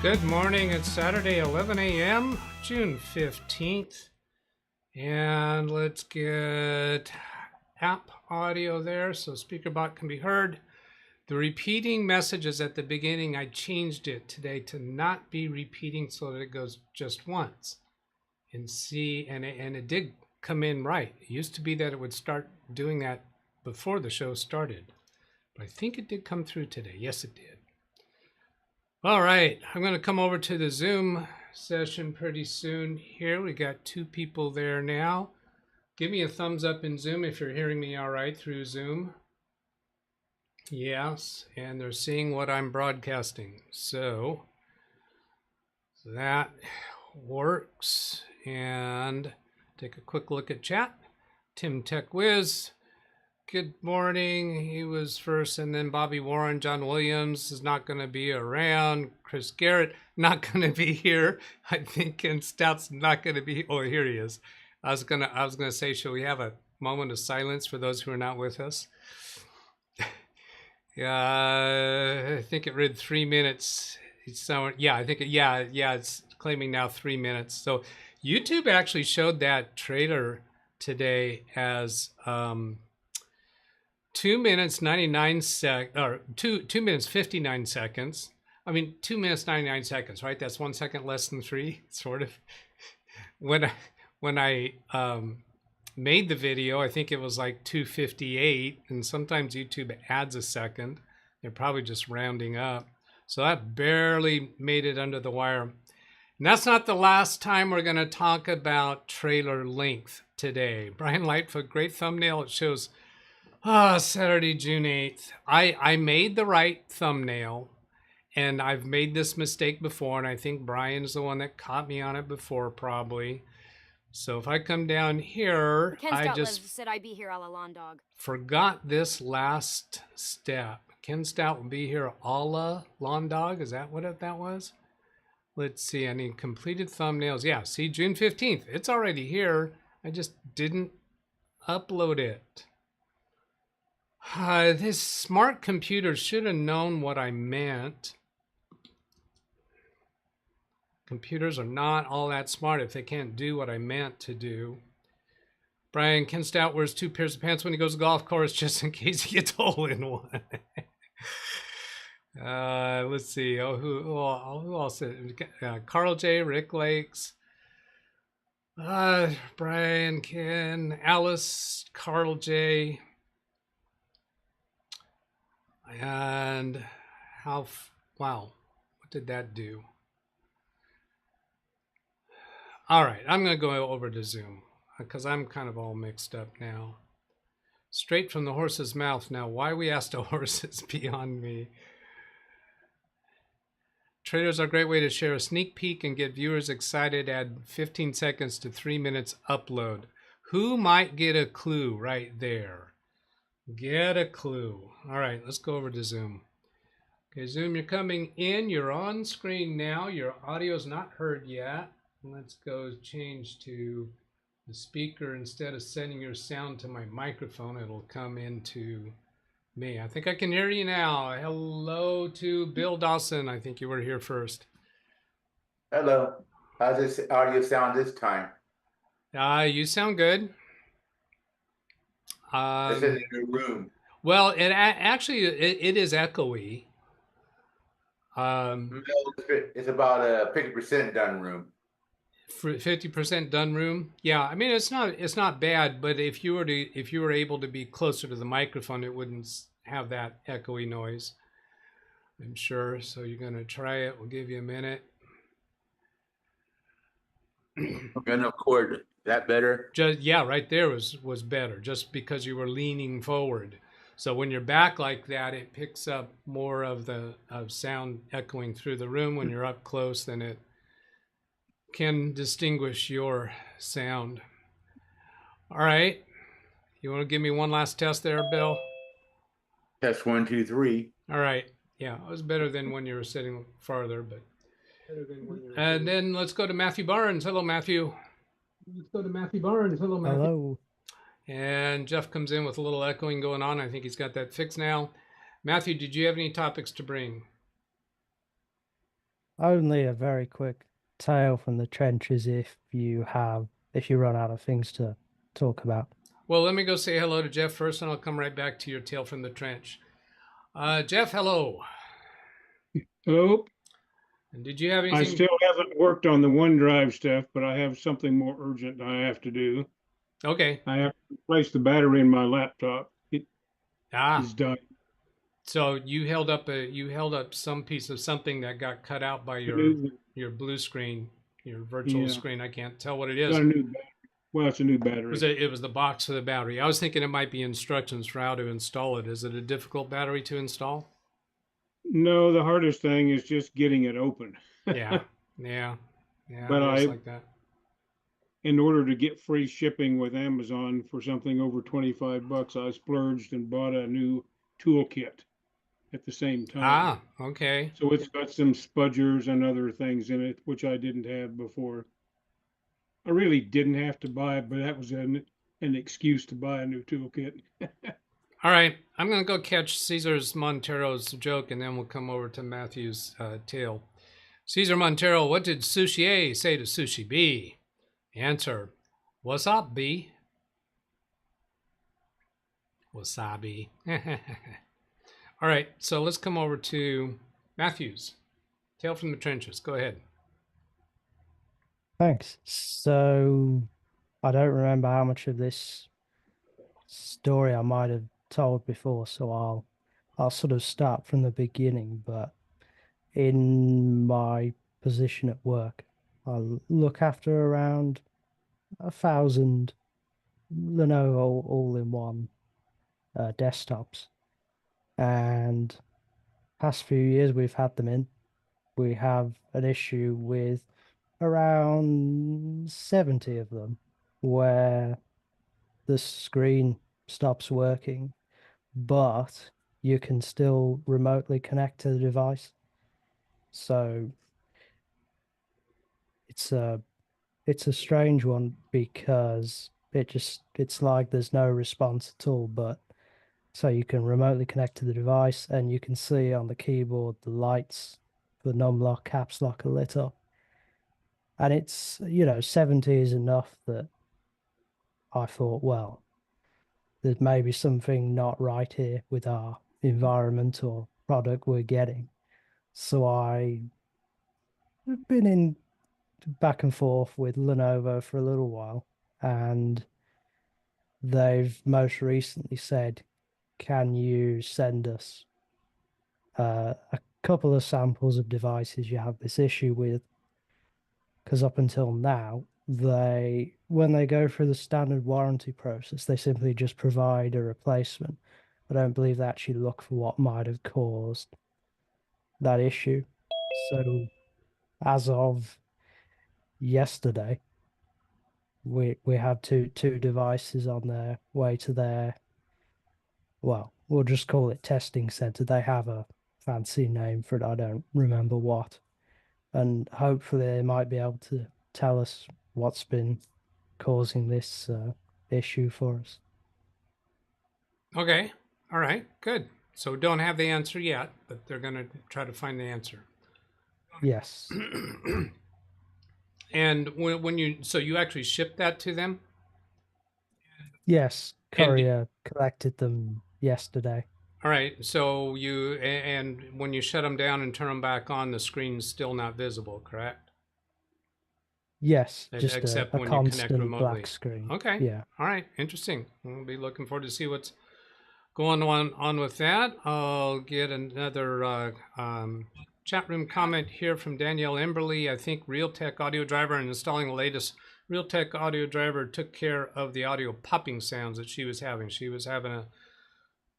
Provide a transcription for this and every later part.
Good morning. It's Saturday, 11 a.m., June 15th. And let's get app audio there so SpeakerBot can be heard. The repeating messages at the beginning, I changed it today to not be repeating so that it goes just once. And see, and it did come in right. It used to be that it would start doing that before the show started. But I think it did come through today. Yes, it did. All right, I'm going to come over to the Zoom session pretty soon here. We got 2 people there now. Give me a thumbs up in Zoom if you're hearing me all right through Zoom. Yes, and they're seeing what I'm broadcasting. So that works. And take a quick look at chat. Tim Tech Whiz. Good morning. He was first, and then Bobby Warren. John Williams is not going to be around. Chris Garrett not going to be here. I think, and Stout's not going to be. Oh, here he is. I was gonna say, shall we have a moment of silence for those who are not with us? I think it read 3 minutes. So yeah, I think it's claiming now 3 minutes. So YouTube actually showed that trailer today as 2 minutes 99 or 2 minutes 59 seconds. I mean 2 minutes 99 seconds, right? That's 1 second less than 3, sort of. When I made the video, I think it was like 2:58, and sometimes YouTube adds a second. They're probably just rounding up. So that barely made it under the wire. And that's not the last time we're going to talk about trailer length today. Brian Lightfoot, great thumbnail. It shows Saturday, June 8th. I made the right thumbnail, and I've made this mistake before, and I think Brian's the one that caught me on it before, probably. So if I come down here, I just said I'd be here all along, dog. Forgot this last step. Ken Stout will be here a la lawn dog. Is that what that was? Let's see. I need completed thumbnails. Yeah, see, June 15th. It's already here. I just didn't upload it. This smart computer should have known what I meant. Computers are not all that smart if they can't do what I meant to do. Brian, Ken Stout wears 2 pairs of pants when he goes to the golf course just in case he gets a hole in one. Let's see. Who else? Carl J, Rick Lakes. Brian, Ken, Alice, Carl J. And wow, what did that do? All right, I'm going to go over to Zoom because I'm kind of all mixed up now. Straight from the horse's mouth. Now, why we asked a horse is beyond me. Trailers are a great way to share a sneak peek and get viewers excited. Add 15 seconds to 3 minutes upload. Who might get a clue right there? Get a clue. All right, let's go over to Zoom. Okay, Zoom, you're coming in. You're on screen now. Your audio is not heard yet. Let's go change to the speaker. Instead of sending your sound to my microphone, it'll come into me. I think I can hear you now. Hello to Bill Dawson. I think you were here first. Hello. How's this audio sound this time? You sound good. This is in your room. Well, it is echoey. It's about 50% done room. 50% done room. Yeah, I mean it's not bad, but if you were able to be closer to the microphone, it wouldn't have that echoey noise, I'm sure. So you're gonna try it. We'll give you a minute. And of course, that better? Yeah, right there was better, just because you were leaning forward. So when you're back like that, it picks up more of the sound echoing through the room. When you're up close, then it can distinguish your sound. All right. You want to give me one last test there, Bill? Test 1, 2, 3. All right. Yeah, it was better than when you were sitting farther, but. And then let's go to Matthew Barnes. Hello, Matthew. Let's go to Matthew Barnes. Hello, Matthew. Hello. And Jeff comes in with a little echoing going on. I think he's got that fixed now. Matthew, did you have any topics to bring? Only a very quick tale from the trenches if you run out of things to talk about. Well, let me go say hello to Jeff first, and I'll come right back to your tale from the trench. Jeff, hello. Hello. And did you have anything? I still haven't worked on the OneDrive stuff, but I have something more urgent I have to do. Okay. I have to replace the battery in my laptop. It is done. So you held up some piece of something that got cut out by your blue screen, your virtual screen. I can't tell what it is. Got a new battery. Well, it's a new battery. It was the box for the battery. I was thinking it might be instructions for how to install it. Is it a difficult battery to install? No, the hardest thing is just getting it open. Yeah. But like that. In order to get free shipping with Amazon for something over $25, I splurged and bought a new toolkit at the same time. Okay. So it's got some spudgers and other things in it, which I didn't have before. I really didn't have to buy it, but that was an excuse to buy a new toolkit. All right, I'm going to go catch Cesar's Montero's joke, and then we'll come over to Matthew's tale. Cesar Montero, what did Sushi A say to Sushi B? Answer, what's up, B? Wasabi. All right, so let's come over to Matthew's tale from the trenches. Go ahead. Thanks. So I don't remember how much of this story I might have told before, so I'll sort of start from the beginning. But in my position at work, I look after around 1,000 Lenovo all-in-one desktops, and past few years we've had them in. We have an issue with around 70 of them where the screen stops working, but you can still remotely connect to the device. So it's a strange one because it's like there's no response at all, but so you can remotely connect to the device and you can see on the keyboard the lights for numlock, caps lock are lit up. And it's, 70 is enough that I thought, well, there's maybe something not right here with our environment or product we're getting. So I've been in back and forth with Lenovo for a little while, and they've most recently said, can you send us a couple of samples of devices you have this issue with? Because up until now, when they go through the standard warranty process, they simply just provide a replacement. I don't believe they actually look for what might have caused that issue. So as of yesterday, we had two devices on their way to their, well, we'll just call it testing center. They have a fancy name for it. I don't remember what. And hopefully they might be able to tell us what's been causing this issue for us. Okay. All right. Good. So we don't have the answer yet, but they're going to try to find the answer. Yes. And when you actually shipped that to them? Yes. Courier collected them yesterday. All right. So and when you shut them down and turn them back on, the screen's still not visible, correct? Yes, just except a when constant you connect remotely. black screen. Okay. Yeah. All right. Interesting. We'll be looking forward to see what's going on with that. I'll get another chat room comment here from Danielle Emberly. I think Realtek audio driver and installing the latest Realtek audio driver took care of the audio popping sounds that she was having. She was having a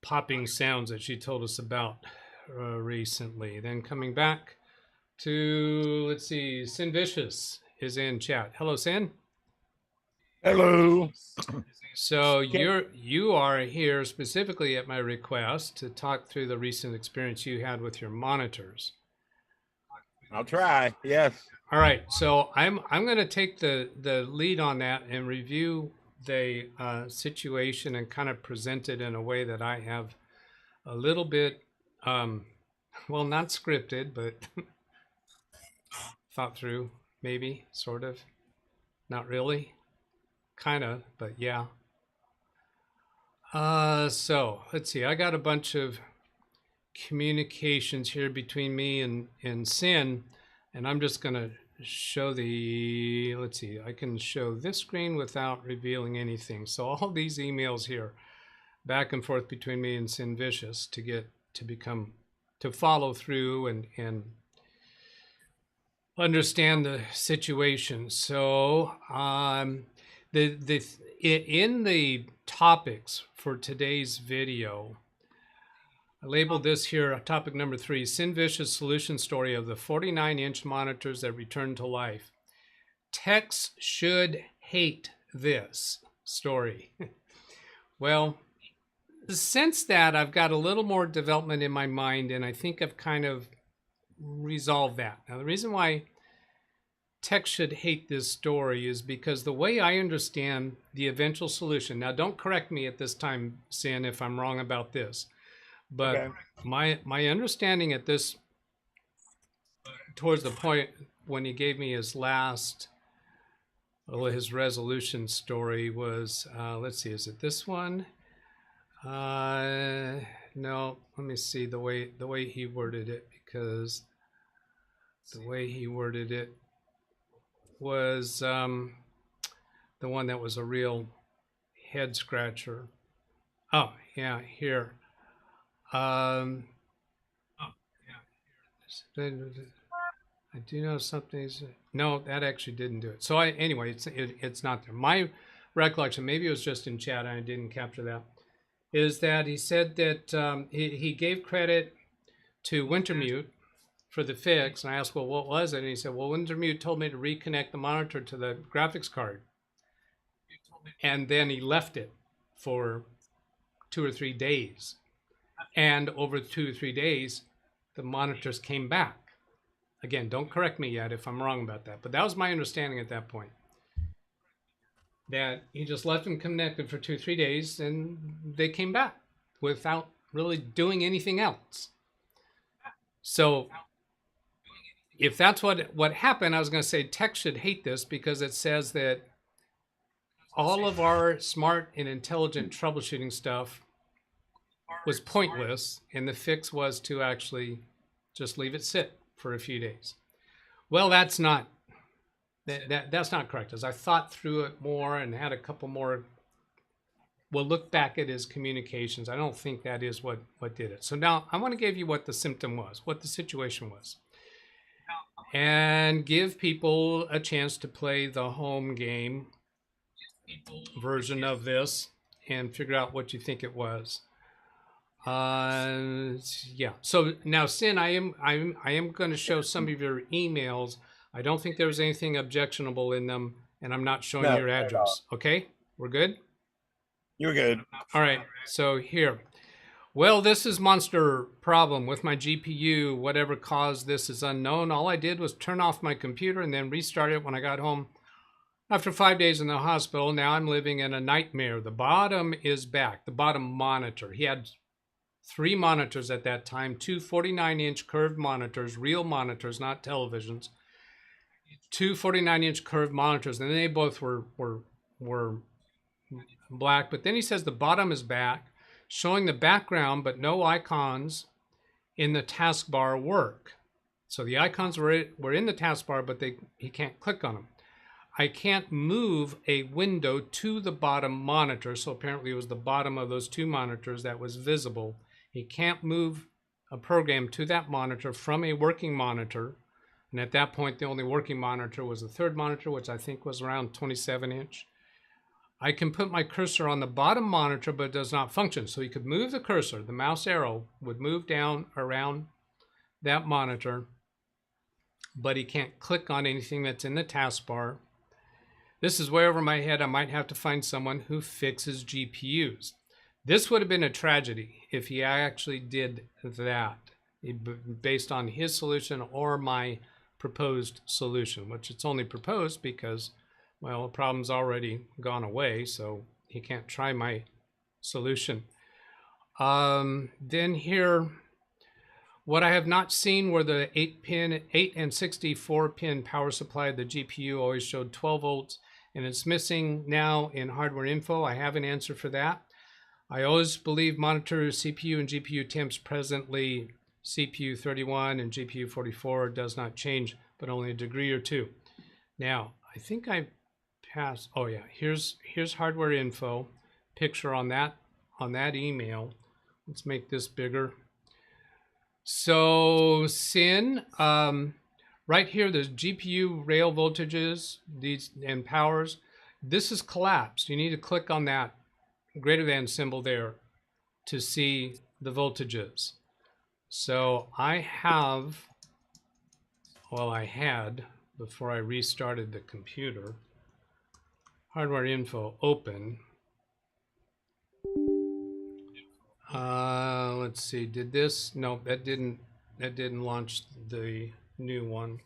popping sounds that she told us about recently. Then coming back to, let's see, Syn Vicious is in chat. Hello, Syn. Hello. So you are here specifically at my request to talk through the recent experience you had with your monitors. I'll try. Yes. All right. So I'm going to take the lead on that and review the situation and kind of present it in a way that I have a little bit, well, not scripted, but thought through, maybe, sort of. Not really. Kind of, but yeah. So let's see. I got a bunch of communications here between me and Syn, and I'm just gonna show the, let's see, I can show this screen without revealing anything. So all these emails here, back and forth between me and Syn Vicious to follow through and understand the situation. So in the topics for today's video, I labeled this here, topic number 3, Syn Vicious solution story of the 49-inch monitors that returned to life. Techs should hate this story. Well, since that, I've got a little more development in my mind, and I think I've kind of resolved that. Now, the reason why techs should hate this story is because the way I understand the eventual solution, now don't correct me at this time, Syn, if I'm wrong about this, but okay, my understanding at this, towards the point when he gave me his last, his resolution story was, let's see, is it this one? No, let me see the way he worded it, because the way he worded it was the one that was a real head scratcher. Oh yeah, here. I do know something. No, that actually didn't do it. So anyway, it's not there. My recollection, maybe it was just in chat and I didn't capture that, is that he said that he gave credit to Wintermute for the fix, and I asked, well, what was it? And he said, well, Wintermute told me to reconnect the monitor to the graphics card, and then he left it for 2 or 3 days, and over 2 or 3 days, the monitors came back. Again, don't correct me yet if I'm wrong about that, but that was my understanding at that point, that he just left them connected for 2 or 3 days, and they came back without really doing anything else. So if that's what happened, I was going to say tech should hate this, because it says that all of our smart and intelligent troubleshooting stuff was pointless, and the fix was to actually just leave it sit for a few days. Well, that's not correct. As I thought through it more and had a couple more, we'll look back at his communications, I don't think that is what did it. So now I want to give you what the symptom was, what the situation was, and give people a chance to play the home game version of this and figure out what you think it was. Yeah. So now, Syn, I am going to show some of your emails. I don't think there was anything objectionable in them, and I'm not showing your address. Okay, we're good. You're good. All right. So here. Well, this is monster problem with my GPU. Whatever caused this is unknown. All I did was turn off my computer and then restart it when I got home after 5 days in the hospital. Now I'm living in a nightmare. The bottom is back. The bottom monitor. He had 3 monitors at that time, 2 49-inch curved monitors, real monitors, not televisions. 2 49-inch curved monitors, and they both were black. But then he says the bottom is back, showing the background, but no icons in the taskbar work. So the icons were in the taskbar, but he can't click on them. I can't move a window to the bottom monitor, so apparently it was the bottom of those 2 monitors that was visible. He can't move a program to that monitor from a working monitor, and at that point the only working monitor was the 3rd monitor, which I think was around 27-inch. I can put my cursor on the bottom monitor, but it does not function. So he could move the cursor, the mouse arrow would move down around that monitor, but he can't click on anything that's in the taskbar. This is way over my head. I might have to find someone who fixes GPUs. This would have been a tragedy if he actually did that, based on his solution or my proposed solution, which it's only proposed because, well, the problem's already gone away, so he can't try my solution. Then here, What I have not seen were the 8 and 64 pin power supply. The GPU always showed 12 volts, and it's missing now in hardware info. I have an answer for that. I always believe monitor CPU and GPU temps presently CPU 31 and GPU 44 does not change, but only a degree or two. Now, I think I passed. Oh yeah, here's hardware info. Picture on that email. Let's make this bigger. So Syn, right here, there's GPU rail voltages, these and powers. This is collapsed. You need to click on that greater than symbol there to see the voltages. So I have, well, I had, before I restarted the computer, hardware info open. Let's see, did this? No, that didn't launch the new one.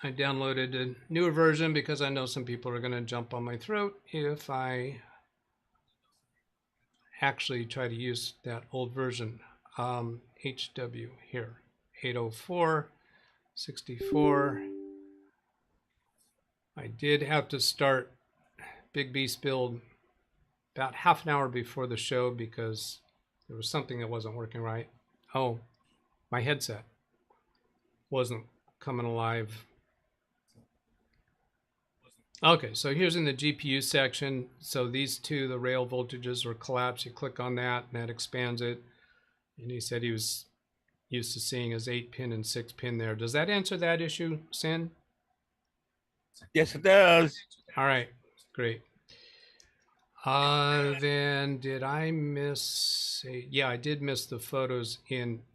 I downloaded a newer version because I know some people are going to jump on my throat if I actually try to use that old version. HW here, 804, 64. I did have to start Big Beast build about half an hour before the show because there was something that wasn't working right. Oh, my headset wasn't coming alive. Okay, so here's in the GPU section. So these two, the rail voltages were collapsed. You click on that and that expands it. And he said he was used to seeing his 8-pin and 6-pin there. Does that answer that issue, Syn? Yes, it does. All right, great. Then did I miss? Yeah, I did miss the photos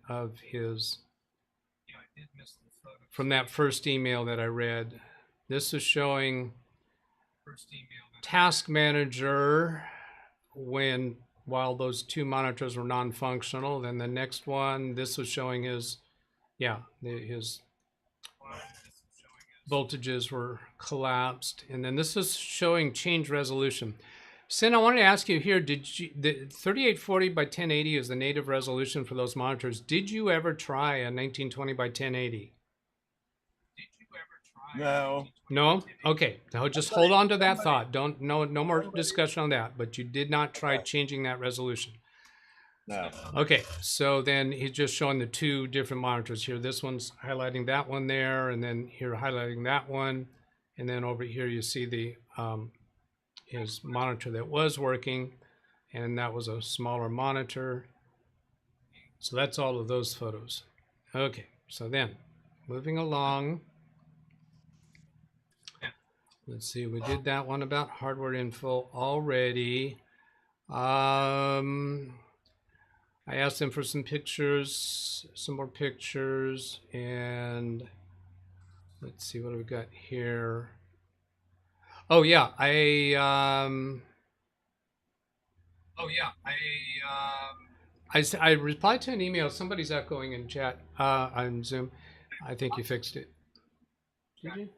of his. Yeah, I did miss the photos from that first email that I read. This is showing Task Manager while those two monitors were non-functional. Then the next one, this was showing his, his voltages were collapsed. And then this is showing change resolution. Syn, I wanted to ask you here, the 3840 by 1080 is the native resolution for those monitors. Did you ever try a 1920 by 1080? No. No? Okay. Now just hold on to that thought. No more discussion on that. But you did not try changing that resolution. No. Okay. So then he's just showing the two different monitors here. This one's highlighting that one there, and then here highlighting that one, and then over here you see the his monitor that was working, and that was a smaller monitor. So that's all of those photos. Okay. So then moving along. Let's see, we did that one about hardware info already. I asked him for some pictures, some more pictures, and let's see what do we got here. Oh yeah, I replied to an email. Somebody's echoing in chat on Zoom. I think you fixed it. Did you?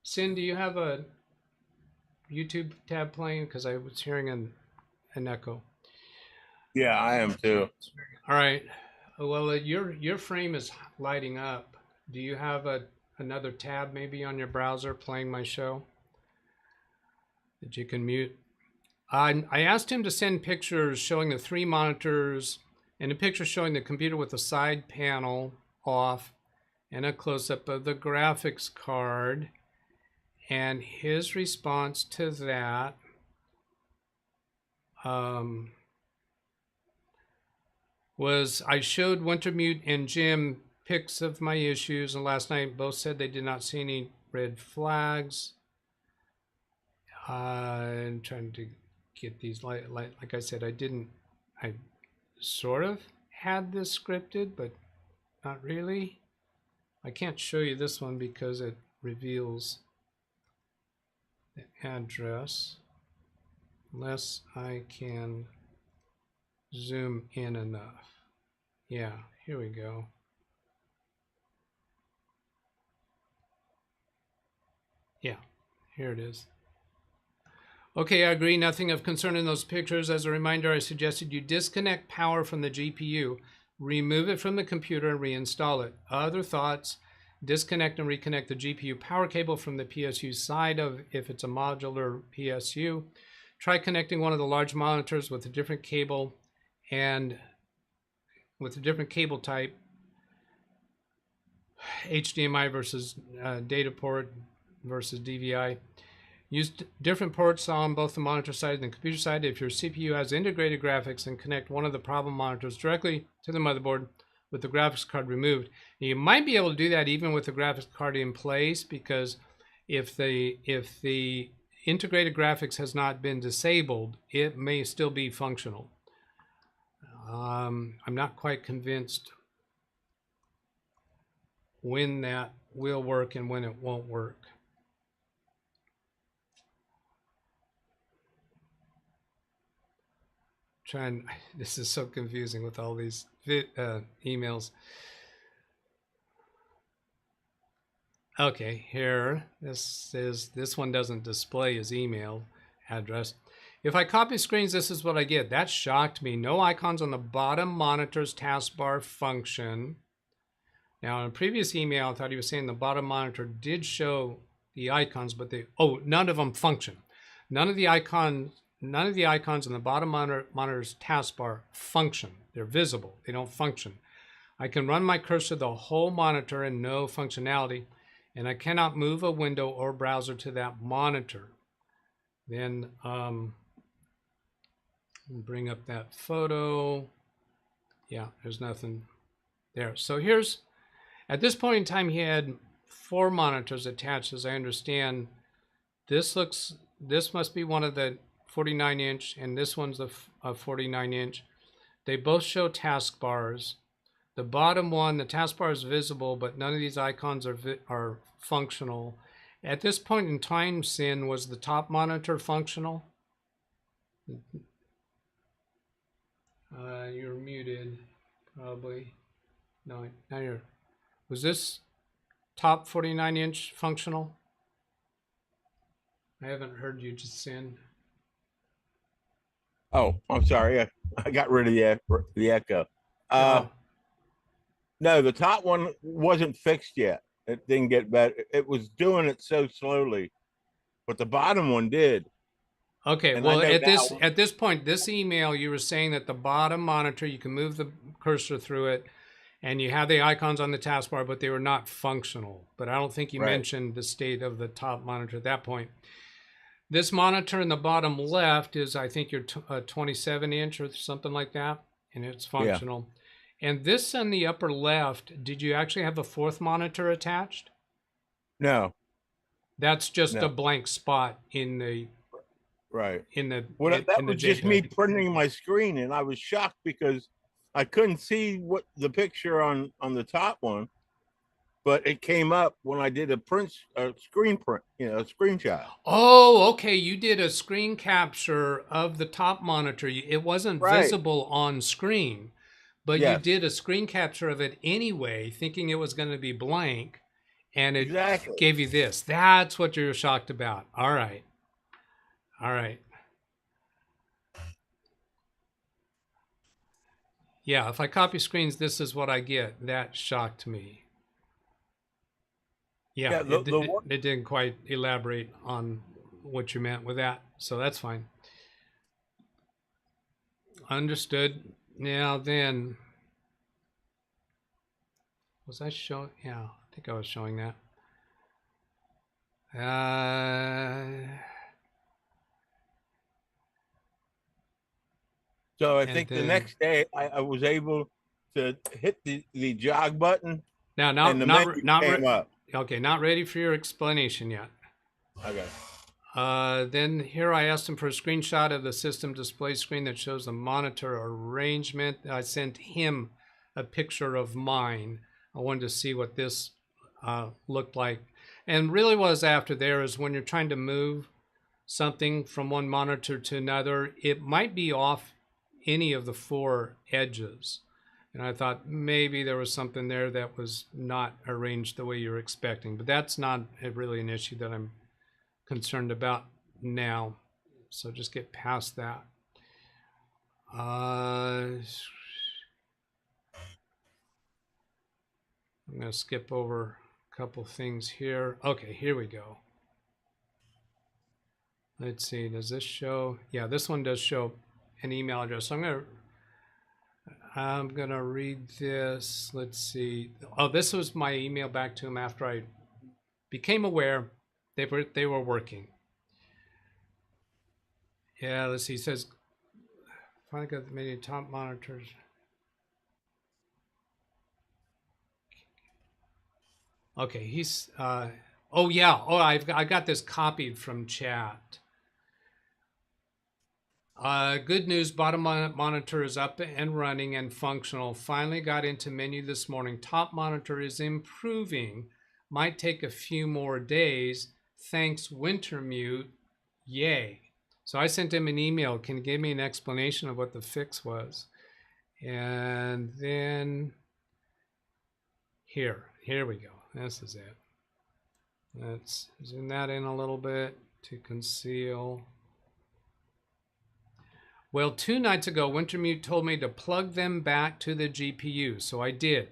Syn, do you have a YouTube tab playing? Because I was hearing an echo. Yeah, I am too. All right. Well, your frame is lighting up. Do you have another tab maybe on your browser playing my show that you can mute? I asked him to send pictures showing the 3 monitors and a picture showing the computer with the side panel off and a close-up of the graphics card. And his response to that was, I showed Wintermute and Jim pics of my issues, and last night both said they did not see any red flags. I'm trying to get these, like I said, I sort of had this scripted, but not really. I can't show you this one because it reveals the address unless I can zoom in enough. Yeah, here we go. Yeah, here it is. Okay, I agree. Nothing of concern in those pictures. As a reminder, I suggested you disconnect power from the GPU. remove it from the computer and reinstall it. Other thoughts, disconnect and reconnect the GPU power cable from the PSU side of if it's a modular PSU. Try connecting one of the large monitors with a different cable and with a different cable type, HDMI versus data port versus DVI. Use different ports on both the monitor side and the computer side. If your CPU has integrated graphics, then connect one of the problem monitors directly to the motherboard with the graphics card removed. And you might be able to do that even with the graphics card in place, because if the integrated graphics has not been disabled, it may still be functional. I'm not quite convinced when that will work and when it won't work. This is so confusing with all these emails. Okay, here, this one doesn't display his email address. If I copy screens, this is what I get. That shocked me. No icons on the bottom monitor's taskbar function. Now, in a previous email, I thought he was saying the bottom monitor did show the icons, but none of them function. None of the icons on the bottom monitor's taskbar function. They're visible. They don't function. I can run my cursor the whole monitor and no functionality, and I cannot move a window or browser to that monitor. Then bring up that photo. Yeah, there's nothing there. So here's, at this point in time, he had 4 monitors attached, as I understand. This must be one of the 49-inch, and this one's a 49-inch. They both show taskbars. The bottom one, the taskbar is visible, but none of these icons are functional. At this point in time, Syn, was the top monitor functional? You're muted, probably. No, now you're. Was this top 49-inch functional? I haven't heard you, just Syn. Oh, I'm sorry. I got rid of the echo. Oh. No, the top one wasn't fixed yet. It didn't get better. It was doing it so slowly, but the bottom one did. Okay, And well, at this point, this email, you were saying that the bottom monitor, you can move the cursor through it, and you have the icons on the taskbar, but they were not functional. But I don't think you mentioned the state of the top monitor at that point. This monitor in the bottom left is, I think, your 27-inch or something like that, and it's functional. Yeah. And this on the upper left, did you actually have a 4th monitor attached? No. That's just a blank spot in the... Right. That was just me printing my screen, and I was shocked because I couldn't see what the picture on the top one, but it came up when I did a screen print, a screenshot. Oh, okay. You did a screen capture of the top monitor. It wasn't visible on screen, but you did a screen capture of it anyway, thinking it was going to be blank, and it gave you this. That's what you're shocked about. All right. All right. Yeah, if I copy screens, this is what I get. That shocked me. Yeah, it didn't quite elaborate on what you meant with that, so that's fine. Understood. Now then, was I showing? Yeah, I think I was showing that. So I think the next day I was able to hit the jog button. Now, not ready for your explanation yet. Okay. Then here I asked him for a screenshot of the system display screen that shows the monitor arrangement. I sent him a picture of mine. I wanted to see what this looked like. And really what was after there is when you're trying to move something from one monitor to another, it might be off any of the 4 edges. And I thought maybe there was something there that was not arranged the way you're expecting. But that's not really an issue that I'm concerned about now. So just get past that. I'm going to skip over a couple things here. Okay, here we go. Let's see, does this show? Yeah, this one does show an email address. So I'm gonna read this. Let's see. Oh, this was my email back to him after I became aware they were working. Yeah, let's see. He says, finally got the many top monitors. Okay, he's oh yeah. Oh, I got this copied from chat. Good news, bottom monitor is up and running and functional. Finally got into menu this morning. Top monitor is improving. Might take a few more days. Thanks, Wintermute. Yay. So I sent him an email. Can you give me an explanation of what the fix was? And then here we go. This is it. Let's zoom that in a little bit to conceal. Well, 2 nights ago, Wintermute told me to plug them back to the GPU, so I did.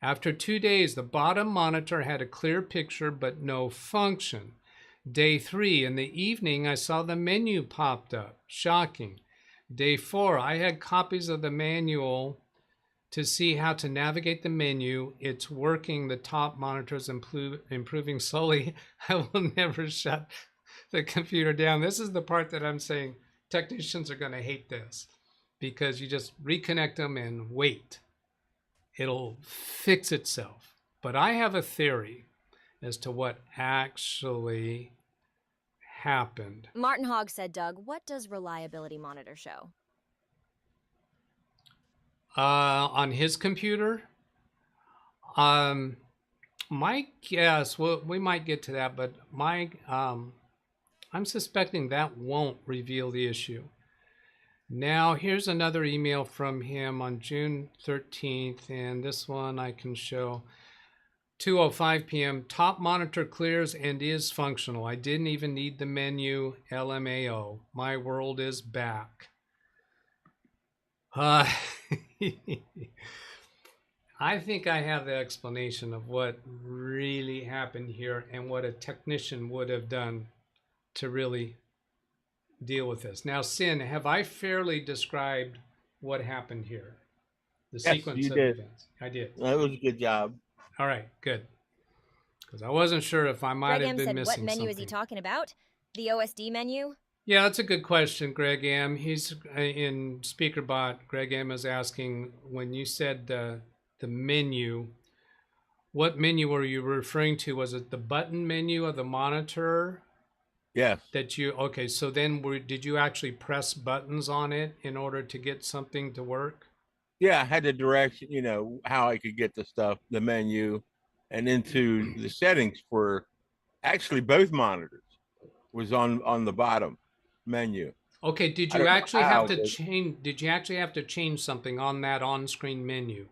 After 2 days, the bottom monitor had a clear picture but no function. Day 3, in the evening, I saw the menu popped up. Shocking. Day 4, I had copies of the manual to see how to navigate the menu. It's working. The top monitor is improving slowly. I will never shut the computer down. This is the part that I'm saying technicians are going to hate this, because you just reconnect them and wait. It'll fix itself. But I have a theory as to what actually happened. Martin Hogg said, Doug, what does reliability monitor show? On his computer, my guess, well, we might get to that, but I'm suspecting that won't reveal the issue. Now, here's another email from him on June 13th, and this one I can show. 2:05 p.m. Top monitor clears and is functional. I didn't even need the menu. LMAO. My world is back. I think I have the explanation of what really happened here and what a technician would have done to really deal with this. Now, Syn, have I fairly described what happened here? The sequence of events. I did. That was a good job. All right, good. Because I wasn't sure if I might have been said, missing what menu something. is he talking about? The OSD menu? Yeah, that's a good question, Greg M. He's in SpeakerBot. Greg M is asking, when you said the menu, what menu were you referring to? Was it the button menu of the monitor? Yes. That you, okay, so then did you actually press buttons on it in order to get something to work? Yeah, I had the direction, you know, how I could get the stuff, the menu, and into the settings for actually both monitors was on the bottom menu. Okay, did you actually have to change? Did you actually have to change something on that on-screen menu?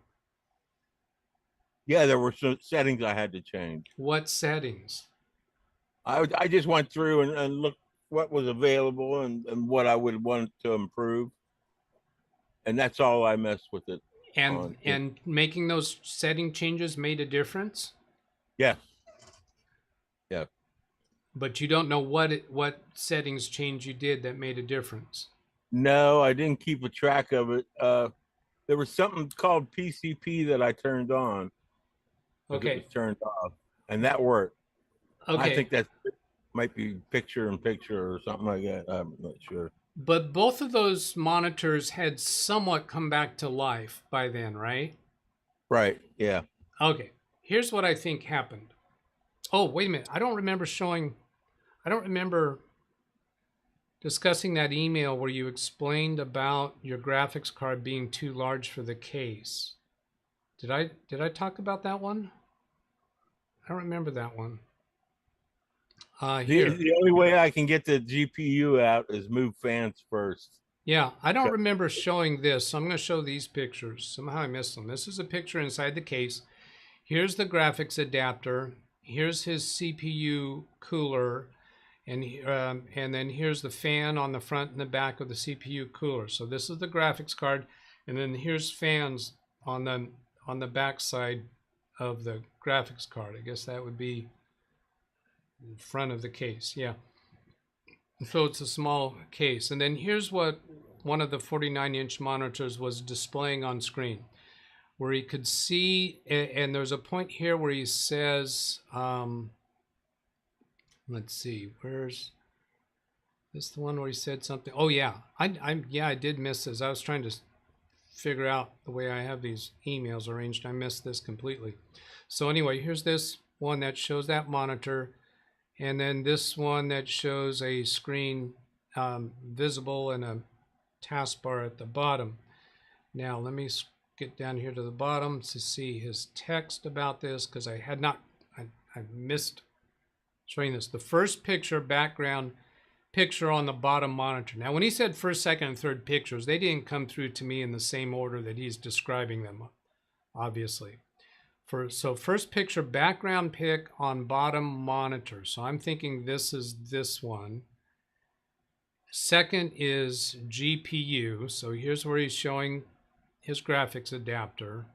Yeah, there were some settings I had to change. What settings? I just went through and looked what was available and what I would want to improve. And that's all I messed with it. And making those setting changes made a difference? Yeah. Yeah. But you don't know what settings change you did that made a difference? No, I didn't keep a track of it. There was something called PCP that I turned on. Okay. It was turned off, and that worked. Okay. I think that might be picture in picture or something like that. I'm not sure. But both of those monitors had somewhat come back to life by then, right? Right. Yeah. Okay. Here's what I think happened. Oh, wait a minute. I don't remember discussing that email where you explained about your graphics card being too large for the case. Did I talk about that one? I don't remember that one. The only way I can get the GPU out is move fans first. Yeah, I don't remember showing this, so I'm going to show these pictures. Somehow I missed them. This is a picture inside the case. Here's the graphics adapter. Here's his CPU cooler, and then here's the fan on the front and the back of the CPU cooler. So this is the graphics card, and then here's fans on the back side of the graphics card. I guess that would be in front of the case. Yeah. So it's a small case. And then here's what one of the 49-inch monitors was displaying on screen, where he could see, and there's a point here where he says, let's see, where's this, the one where he said something? Oh yeah, I did miss this. I was trying to figure out the way I have these emails arranged. I missed this completely. So anyway, here's this one that shows that monitor, and then this one that shows a screen visible and a taskbar at the bottom. Now let me get down here to the bottom to see his text about this, because I missed showing this. The first picture, background picture on the bottom monitor. Now when he said first, second, and third pictures, they didn't come through to me in the same order that he's describing them, obviously. So first picture, background pic on bottom monitor. So I'm thinking this is this one. Second is GPU. So here's where he's showing his graphics adapter.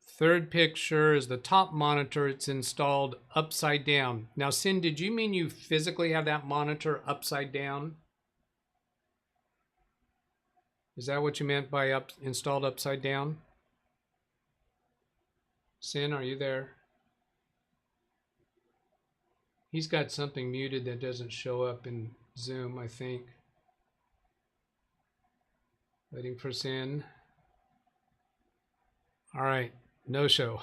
Third picture is the top monitor. It's installed upside down. Now, Syn, did you mean you physically have that monitor upside down? Is that what you meant by installed upside down? Syn, are you there? He's got something muted that doesn't show up in Zoom, I think. Waiting for Syn. All right, no show.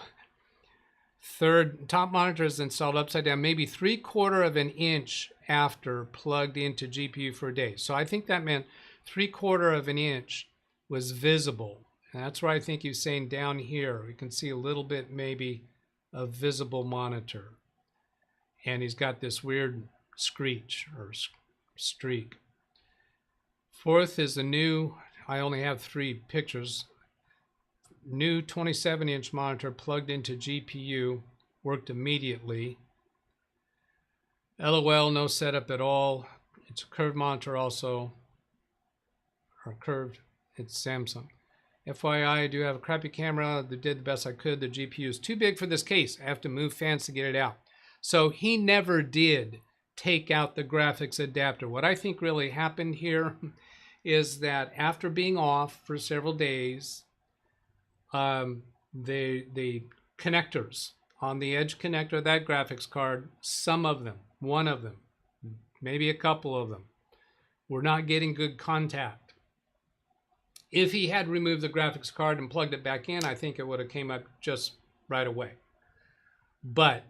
Third, top monitor is installed upside down, maybe 3/4 of an inch after plugged into GPU for a day. So I think that meant 3/4 of an inch was visible. And that's where I think he's saying down here, we can see a little bit maybe of visible monitor. And he's got this weird screech or streak. Fourth is a new, I only have 3 pictures, new 27-inch monitor plugged into GPU, worked immediately. LOL, no setup at all. It's a curved monitor also, or curved, it's Samsung. FYI, I do have a crappy camera that did the best I could. The GPU is too big for this case. I have to move fans to get it out. So he never did take out the graphics adapter. What I think really happened here is that after being off for several days, the connectors on the edge connector of that graphics card, some of them, one of them, maybe a couple of them, were not getting good contact. If he had removed the graphics card and plugged it back in, I think it would have came up just right away. But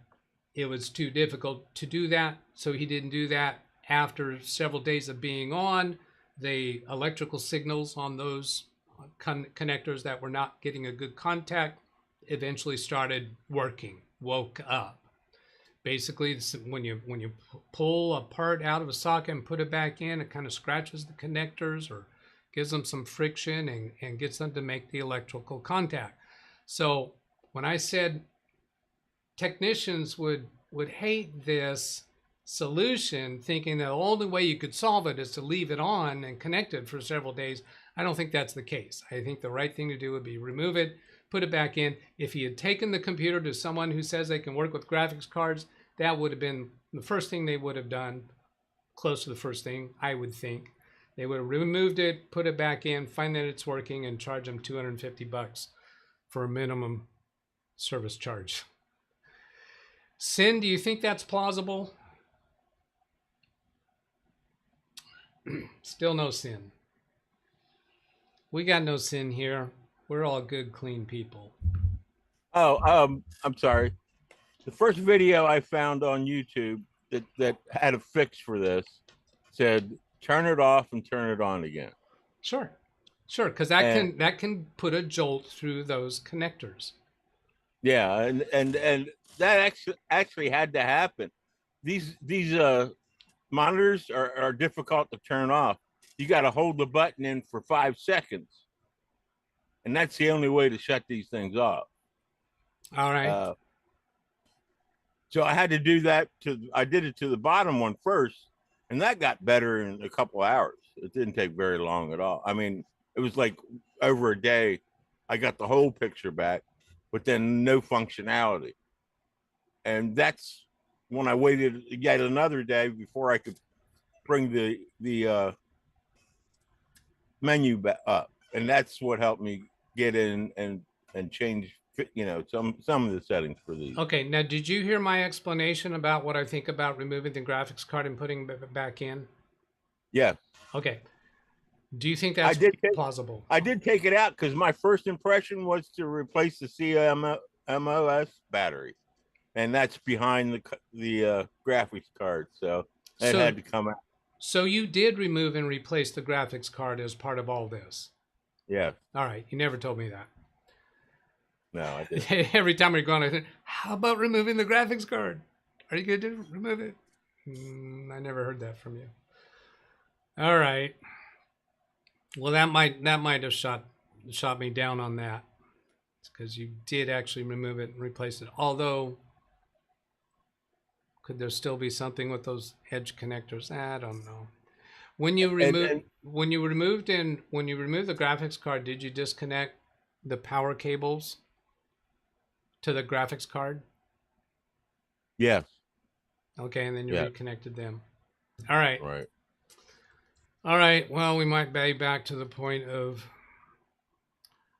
it was too difficult to do that, so he didn't do that. After several days of being on, the electrical signals on those connectors that were not getting a good contact eventually started working, woke up. Basically, when you pull a part out of a socket and put it back in, it kind of scratches the connectors or gives them some friction and gets them to make the electrical contact. So when I said technicians would hate this solution, thinking the only way you could solve it is to leave it on and connect it for several days, I don't think that's the case. I think the right thing to do would be remove it, put it back in. If he had taken the computer to someone who says they can work with graphics cards, that would have been the first thing they would have done, close to the first thing, I would think. They would have removed it, put it back in, find that it's working, and charge them $250 for a minimum service charge. Syn, do you think that's plausible? Still no Syn. We got no Syn here. We're all good, clean people. Oh, I'm sorry. The first video I found on YouTube that had a fix for this said, turn it off and turn it on again. Sure, because that can put a jolt through those connectors. Yeah, and that actually had to happen. These monitors are difficult to turn off. You got to hold the button in for 5 seconds, and that's the only way to shut these things off. All right. So I had to do that I did it to the bottom one first, and that got better in a couple of hours. It didn't take very long at all. I mean, it was like over a day. I got the whole picture back but then no functionality. And that's when I waited yet another day before I could bring the menu back up, and that's what helped me get in and change, you know, some of the settings for these. Okay, now did you hear my explanation about what I think about removing the graphics card and putting it back in? Yeah. Okay. Do you think that's plausible? I did take it out because my first impression was to replace the CMOS battery, and that's behind the graphics card, so it had to come out. So you did remove and replace the graphics card as part of all this? Yeah. All right, you never told me that. No, I didn't. Every time we're going, I think, how about removing the graphics card? Are you going to remove it? I never heard that from you. All right. Well, that might have shot me down on that. It's because you did actually remove it and replace it. Although, could there still be something with those edge connectors? I don't know. When you removed the graphics card, did you disconnect the power cables to the graphics card? Yes. Okay, and then you reconnected them. All right. Right. All right. Well, we might be back to the point of.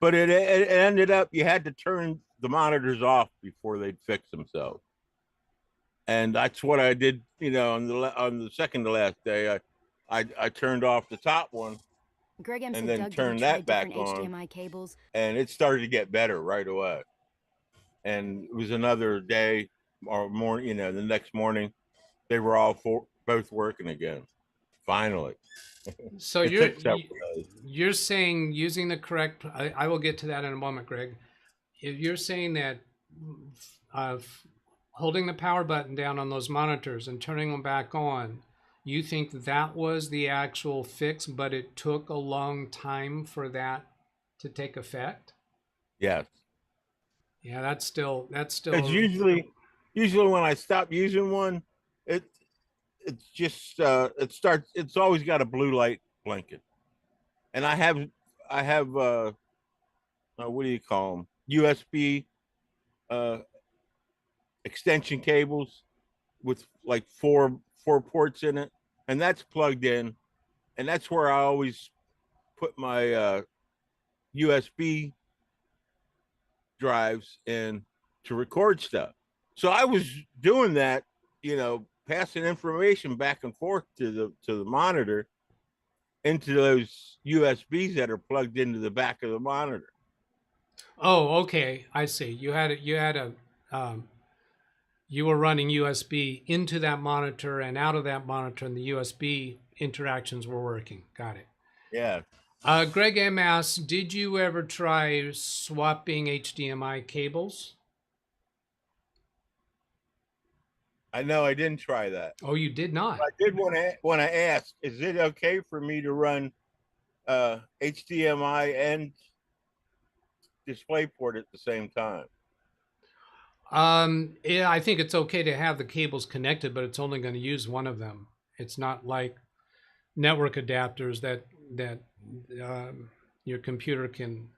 But it ended up you had to turn the monitors off before they'd fix themselves, and that's what I did. You know, on the second to last day, I turned off the top one, Greg M. and said, then Doug, turned that back on, HDMI cables? and it started to get better right away. And it was another day or more. You know, the next morning, they were all both working again. Finally. So you're saying using the correct. I will get to that in a moment, Greg. If you're saying that holding the power button down on those monitors and turning them back on, you think that was the actual fix, but it took a long time for that to take effect? Yes. Yeah, that's still. Because usually when I stop using one, it's just it's always got a blue light blinking, and I have what do you call them, USB extension cables with like four ports in it, and that's plugged in, and that's where I always put my USB drives in to record stuff. So I was doing that, you know, passing information back and forth to the monitor into those USBs that are plugged into the back of the monitor. Oh, okay. I see. You were running USB into that monitor and out of that monitor, and the USB interactions were working. Got it. Yeah. Greg M. asks, did you ever try swapping HDMI cables? I know I didn't try that. Oh, you did not? I did want to ask, is it okay for me to run HDMI and DisplayPort at the same time? Yeah, I think it's okay to have the cables connected, but it's only going to use one of them. It's not like network adapters that your computer can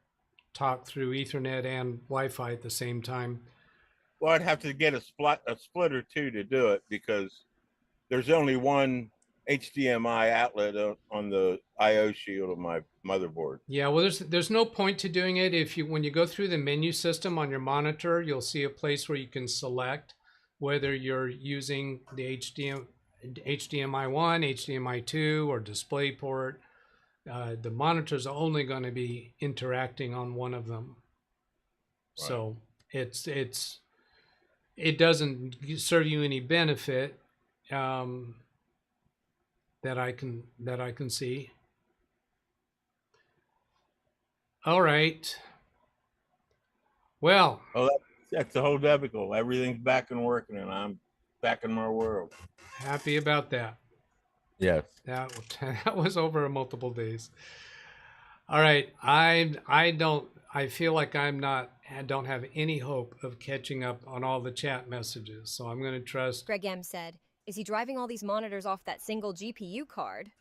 talk through Ethernet and Wi-Fi at the same time. Well, I'd have to get a split or two to do it because there's only one HDMI outlet on the I/O shield of my motherboard. Yeah, well, there's no point to doing it when you go through the menu system on your monitor, you'll see a place where you can select whether you're using the HDMI 1, HDMI 2, or DisplayPort. The monitors are only going to be interacting on one of them. Right. So it doesn't serve you any benefit that I can see. All right. Well. Oh, that's the whole debacle. Everything's back and working, and I'm back in my world. Happy about that. Yes. That was over multiple days. All right. I feel like I don't have any hope of catching up on all the chat messages. So I'm going to trust. Greg M said, is he driving all these monitors off that single GPU card?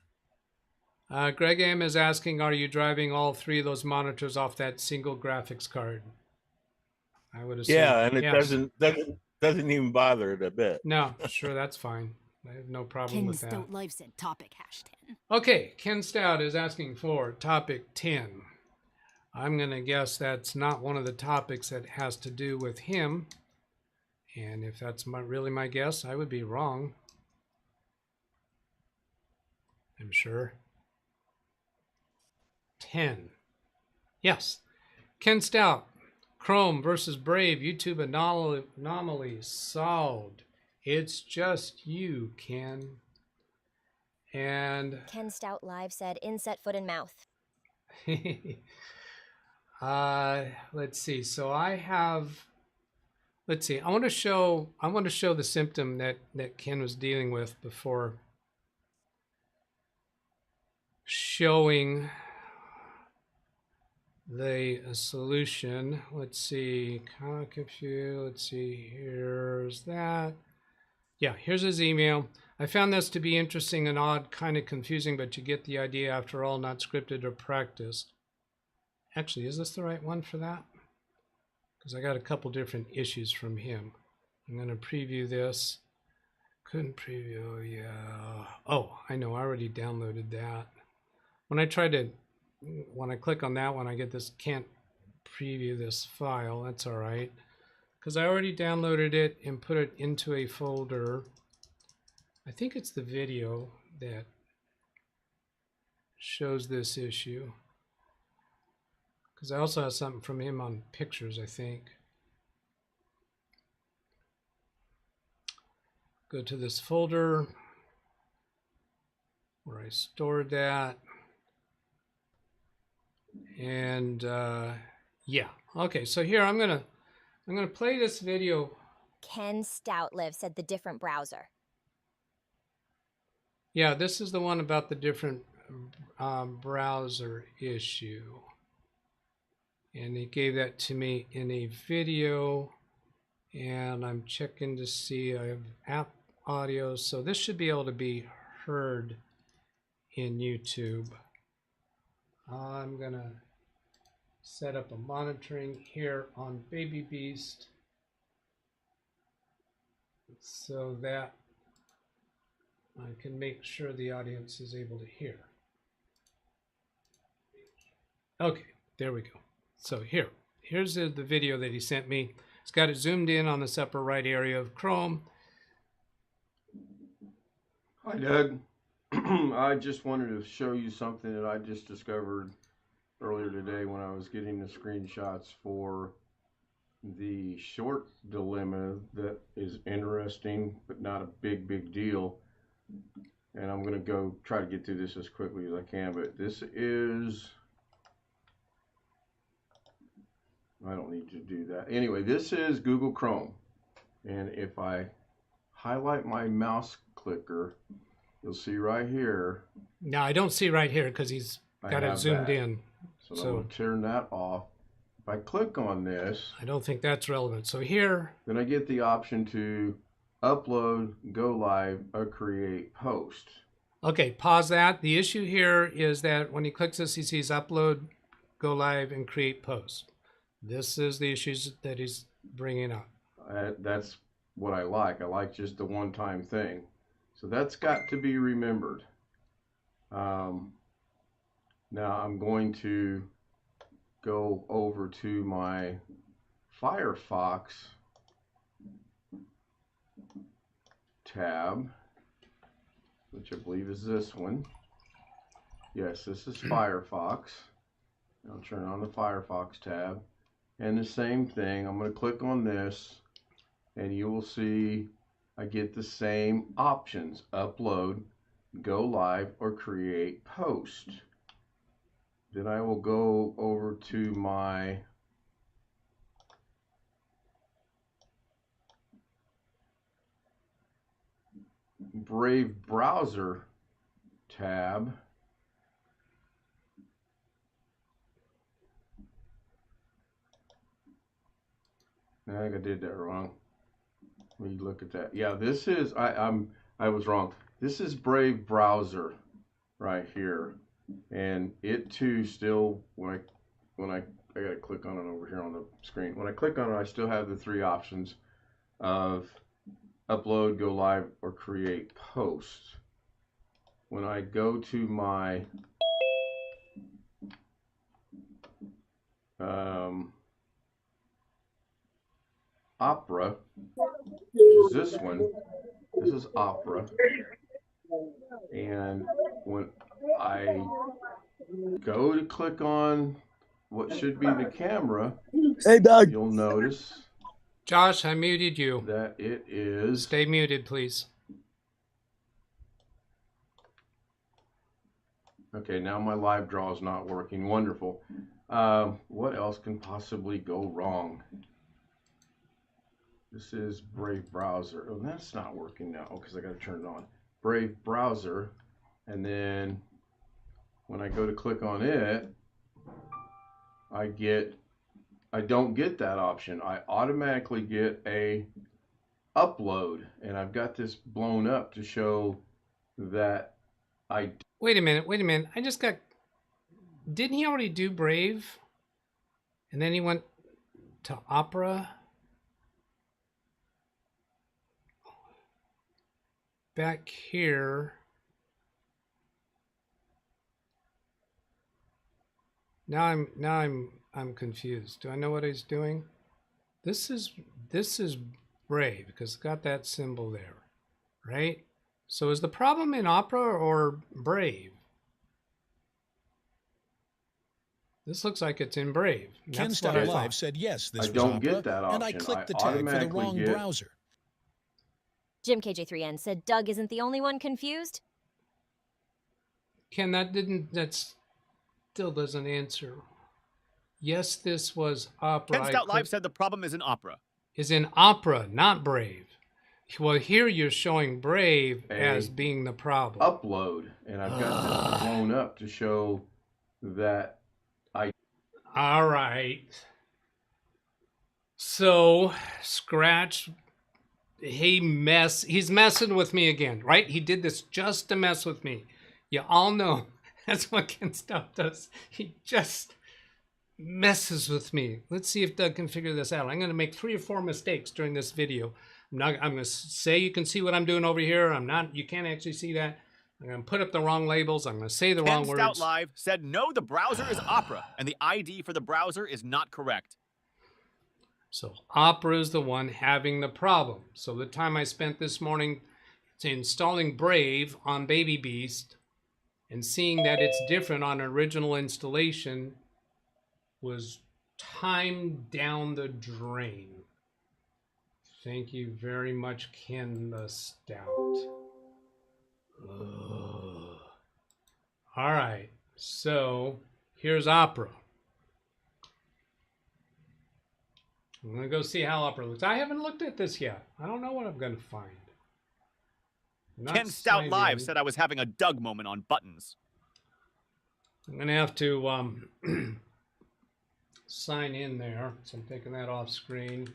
Greg M is asking, are you driving all three of those monitors off that single graphics card? I would assume. Yeah, and it Yes. doesn't even bother it a bit. No, sure, that's fine. I have no problem Ken with that. Stout Live said topic #10. Okay, Ken Stout is asking for topic 10. I'm going to guess that's not one of the topics that has to do with him. And if that's really my guess, I would be wrong. I'm sure. 10. Yes. Ken Stout, Chrome versus Brave, YouTube anomaly solved. It's just you, Ken. And Ken Stout Live said inset foot and mouth. let's see. So I have, let's see. I want to show the symptom that Ken was dealing with before showing the solution. Let's see. Let's see. Here's that. Yeah, here's his email. I found this to be interesting and odd, kind of confusing, but you get the idea after all, not scripted or practiced. Actually, is this the right one for that? Because I got a couple different issues from him. I'm going to preview this. Couldn't preview, yeah. Oh, I know, I already downloaded that. When I click on that one, I get this, can't preview this file. That's all right. Because I already downloaded it and put it into a folder. I think it's the video that shows this issue. Because I also have something from him on pictures, I think. Go to this folder where I stored that. And yeah, okay, so here I'm gonna play this video. Ken Stout Live said the different browser. Yeah, this is the one about the different browser issue. And he gave that to me in a video. And I'm checking to see, I have app audio. So this should be able to be heard in YouTube. I'm going to set up a monitoring here on Baby Beast so that I can make sure the audience is able to hear. Okay, there we go. So here's the video that he sent me. It's got it zoomed in on this upper right area of Chrome. Hi, Doug. I just wanted to show you something that I just discovered earlier today when I was getting the screenshots for the short dilemma that is interesting, but not a big deal. And I'm going to go try to get through this as quickly as I can, but this is, I don't need to do that. Anyway, this is Google Chrome. And if I highlight my mouse clicker, you'll see right here. No, I don't see right here because he's got it zoomed in. So I'm going to turn that off. If I click on this, I don't think that's relevant. So here, then I get the option to upload, go live, or create post. okay, pause that. The issue here is that when he clicks this, he sees upload, go live, and create post. This is the issues that he's bringing up. That's what I like. I like just the one-time thing. So that's got to be remembered. Now I'm going to go over to my Firefox tab, which I believe is this one. Yes, this is Firefox. I'll turn on the Firefox tab. And the same thing, I'm going to click on this, and you will see I get the same options: upload, go live, or create post. Then I will go over to my Brave browser tab. I think I did that wrong. Let me look at that. Yeah, this is, I was wrong. This is Brave browser right here. And it too still, when I I gotta click on it over here on the screen. When I click on it, I still have the 3 options of upload, go live, or create post. When I go to my Opera, which is this one. This is Opera. And when I go to click on what should be the camera, hey, Doug, you'll notice, Josh, I muted you. that it is... Stay muted, please. Okay, now my live draw is not working. Wonderful. What else can possibly go wrong? This is Brave Browser. Oh, that's not working now. Oh, because I got to turn it on. Brave Browser. And then when I go to click on it, I don't get that option. I automatically get a upload. And I've got this blown up to show that I... Wait a minute. I just got... Didn't he already do Brave? And then he went to Opera? Back here. Now I'm confused. Do I know what he's doing? This is Brave because it's got that symbol there, right? So is the problem in Opera or Brave? This looks like it's in Brave. Ken Stout Live said yes, this I was don't Opera, get that option. and I clicked the tag for the wrong browser. Jim KJ3N said Doug isn't the only one confused. Ken, that still doesn't answer. Yes, this was Opera. Ken Stout Live said the problem is in Opera. Is in Opera, not Brave. Well, here you're showing Brave as being the problem. Upload, and I've got this blown up to show that I... All right. So, Scratch, he's messing with me again, right? He did this just to mess with me. You all know that's what Ken Stout does. He just messes with me. Let's see if Doug can figure this out. I'm going to make 3 or 4 mistakes during this video. I'm going to say you can see what I'm doing over here. You can't actually see that. I'm going to put up the wrong labels. I'm going to say the wrong words. Ken Stout Live said no, the browser is Opera, and the ID for the browser is not correct. So Opera is the one having the problem. So the time I spent this morning installing Brave on Baby Beast and seeing that it's different on original installation was time down the drain. Thank you very much, Ken the Stout. Ugh. All right, so here's Opera. I'm going to go see how Opera looks. I haven't looked at this yet. I don't know what I'm going to find. Ken Stout Live said I was having a Doug moment on buttons. I'm going to have to sign in there. So I'm taking that off screen.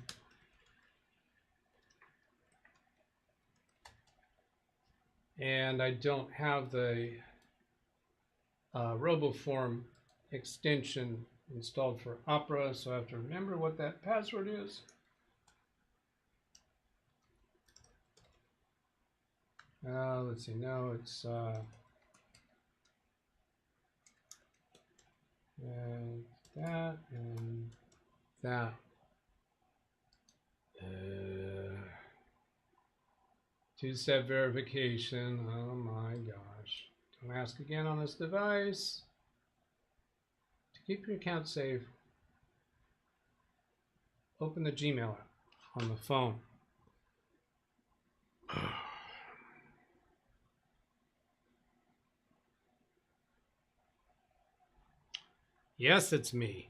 And I don't have the RoboForm extension installed for Opera, so I have to remember what that password is. Let's see, no, it's and that and that. Two-step verification. Oh my gosh. Don't ask again on this device. To keep your account safe, open the Gmail app on the phone. Yes, it's me.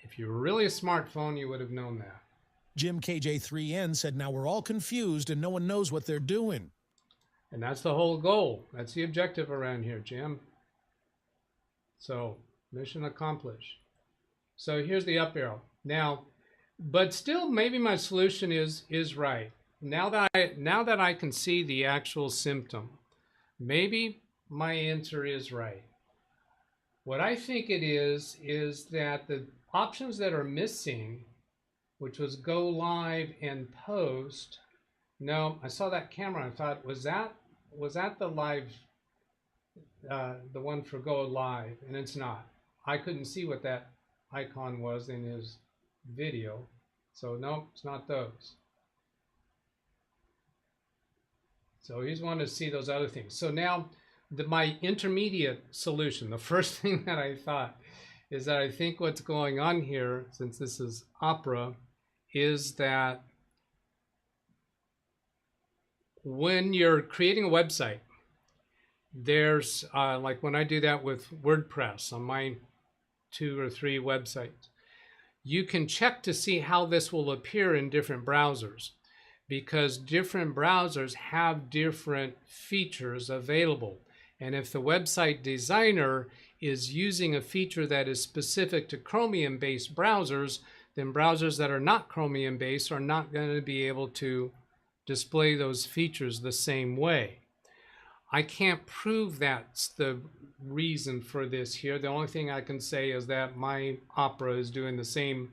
If you were really a smartphone, you would have known that. Jim KJ3N said now we're all confused and no one knows what they're doing. And that's the whole goal. That's the objective around here, Jim. So, mission accomplished. So here's the up arrow. Now, but still maybe my solution is right. Now that I can see the actual symptom, maybe my answer is right. What I think it is that the options that are missing, which was go live and post. No, I saw that camera. I thought, was that the live, the one for go live? And it's not. I couldn't see what that icon was in his video. So no, it's not those. So he's wanting to see those other things. So now my intermediate solution, the first thing that I thought is that I think what's going on here, since this is Opera, is that when you're creating a website, there's like when I do that with WordPress on my 2 or 3 websites, you can check to see how this will appear in different browsers, because different browsers have different features available. And if the website designer is using a feature that is specific to Chromium-based browsers, then browsers that are not Chromium-based are not going to be able to display those features the same way. I can't prove that's the reason for this here. The only thing I can say is that my Opera is doing the same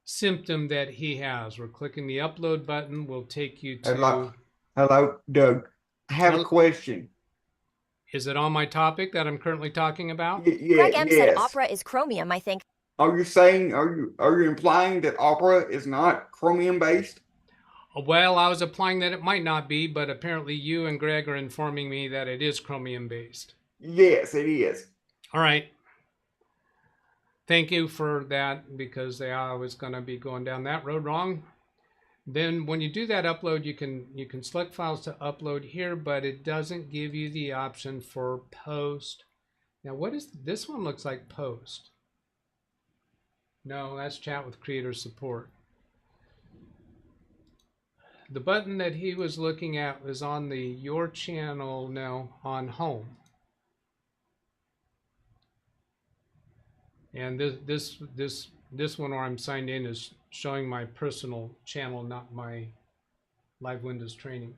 symptom that he has. We're clicking the upload button. We'll take you to... Hello, Doug. I have a question. Is it on my topic that I'm currently talking about? Greg M said Opera is Chromium, I think. Are you saying, are you implying that Opera is not Chromium based? Well, I was implying that it might not be, but apparently you and Greg are informing me that it is Chromium based. Yes, it is. All right. Thank you for that, because I was going to be going down that road wrong. Then when you do that upload, you can select files to upload here, but it doesn't give you the option for post. Now, what is this one? Looks like post. No, that's chat with creator support. The button that he was looking at was on the your channel, no, on home. And this one where I'm signed in is showing my personal channel, not my Live Windows Training.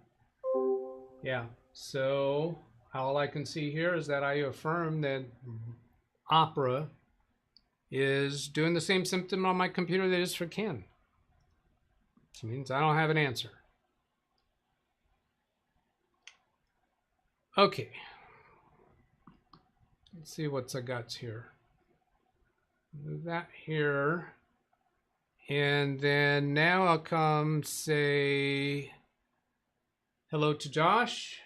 Yeah, so all I can see here is that I affirm that Opera is doing the same symptom on my computer that is for Ken. Which means I don't have an answer. Okay. Let's see what's I got here. Move that here. And then now I'll come say hello to Josh.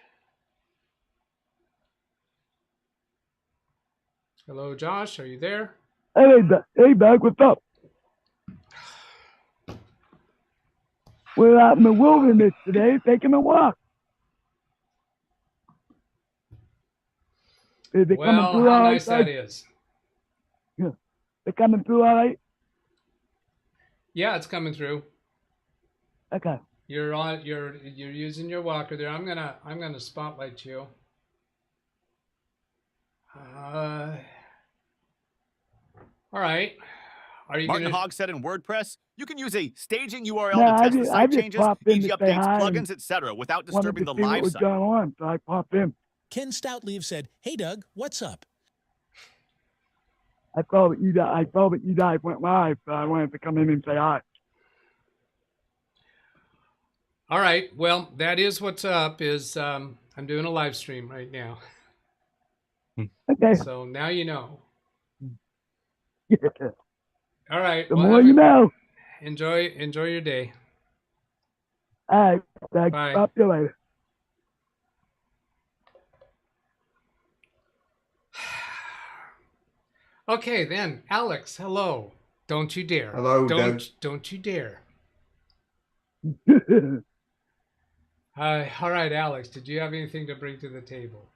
Hello, Josh. Are you there? Hey, Doug. What's up? We're out in the wilderness today, taking a walk. Is it coming through how all nice right? that is. Yeah, they're coming through all right. Yeah, it's coming through. Okay. You're using your walker there. I'm gonna spotlight you. All right. Are you Martin gonna... Hogg said in WordPress, you can use a staging URL No, to test the I site just changes, popped in easy to say updates, hi plugins, and etc., without wanted disturbing to the see what live was site. going on, so I popped in. Ken Stoutleave said, "Hey Doug, what's up?" I saw that you guys went live, so I wanted to come in and say hi. All right. Well, that is what's up. Is I'm doing a live stream right now. Okay. So now you know. Yeah. All right. The well, more you know. Enjoy your day. All right. Thanks. Bye. Talk to you later. Okay, then, Alex. Hello. Don't you dare. Hello, Doug. Don't you dare. All right, Alex. Did you have anything to bring to the table?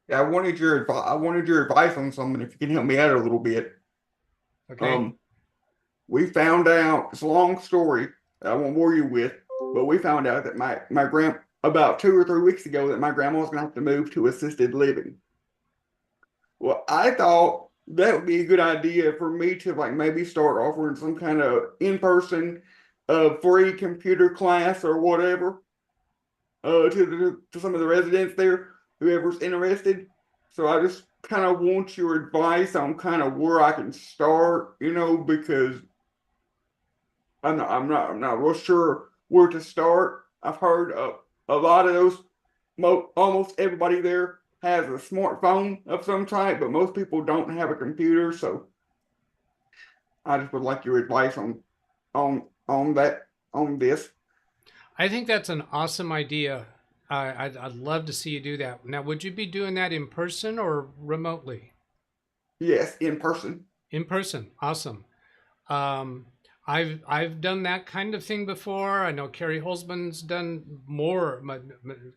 Yeah, I wanted your advice on something. If you can help me out a little bit. Okay. We found out, it's a long story I won't bore you with, but we found out that my about 2 or 3 weeks ago that my grandma was gonna have to move to assisted living. Well, I thought that would be a good idea for me to like maybe start offering some kind of in-person free computer class or whatever to some of the residents there, whoever's interested. So I just kind of want your advice on kind of where I can start, because I'm not real sure where to start. I've heard a lot of those, almost everybody there has a smartphone of some type, but most people don't have a computer. So I just would like your advice on this. I think that's an awesome idea. I'd love to see you do that. Now, would you be doing that in person or remotely? Yes, in person. In person, awesome. I've done that kind of thing before. I know Carrie Holzman's done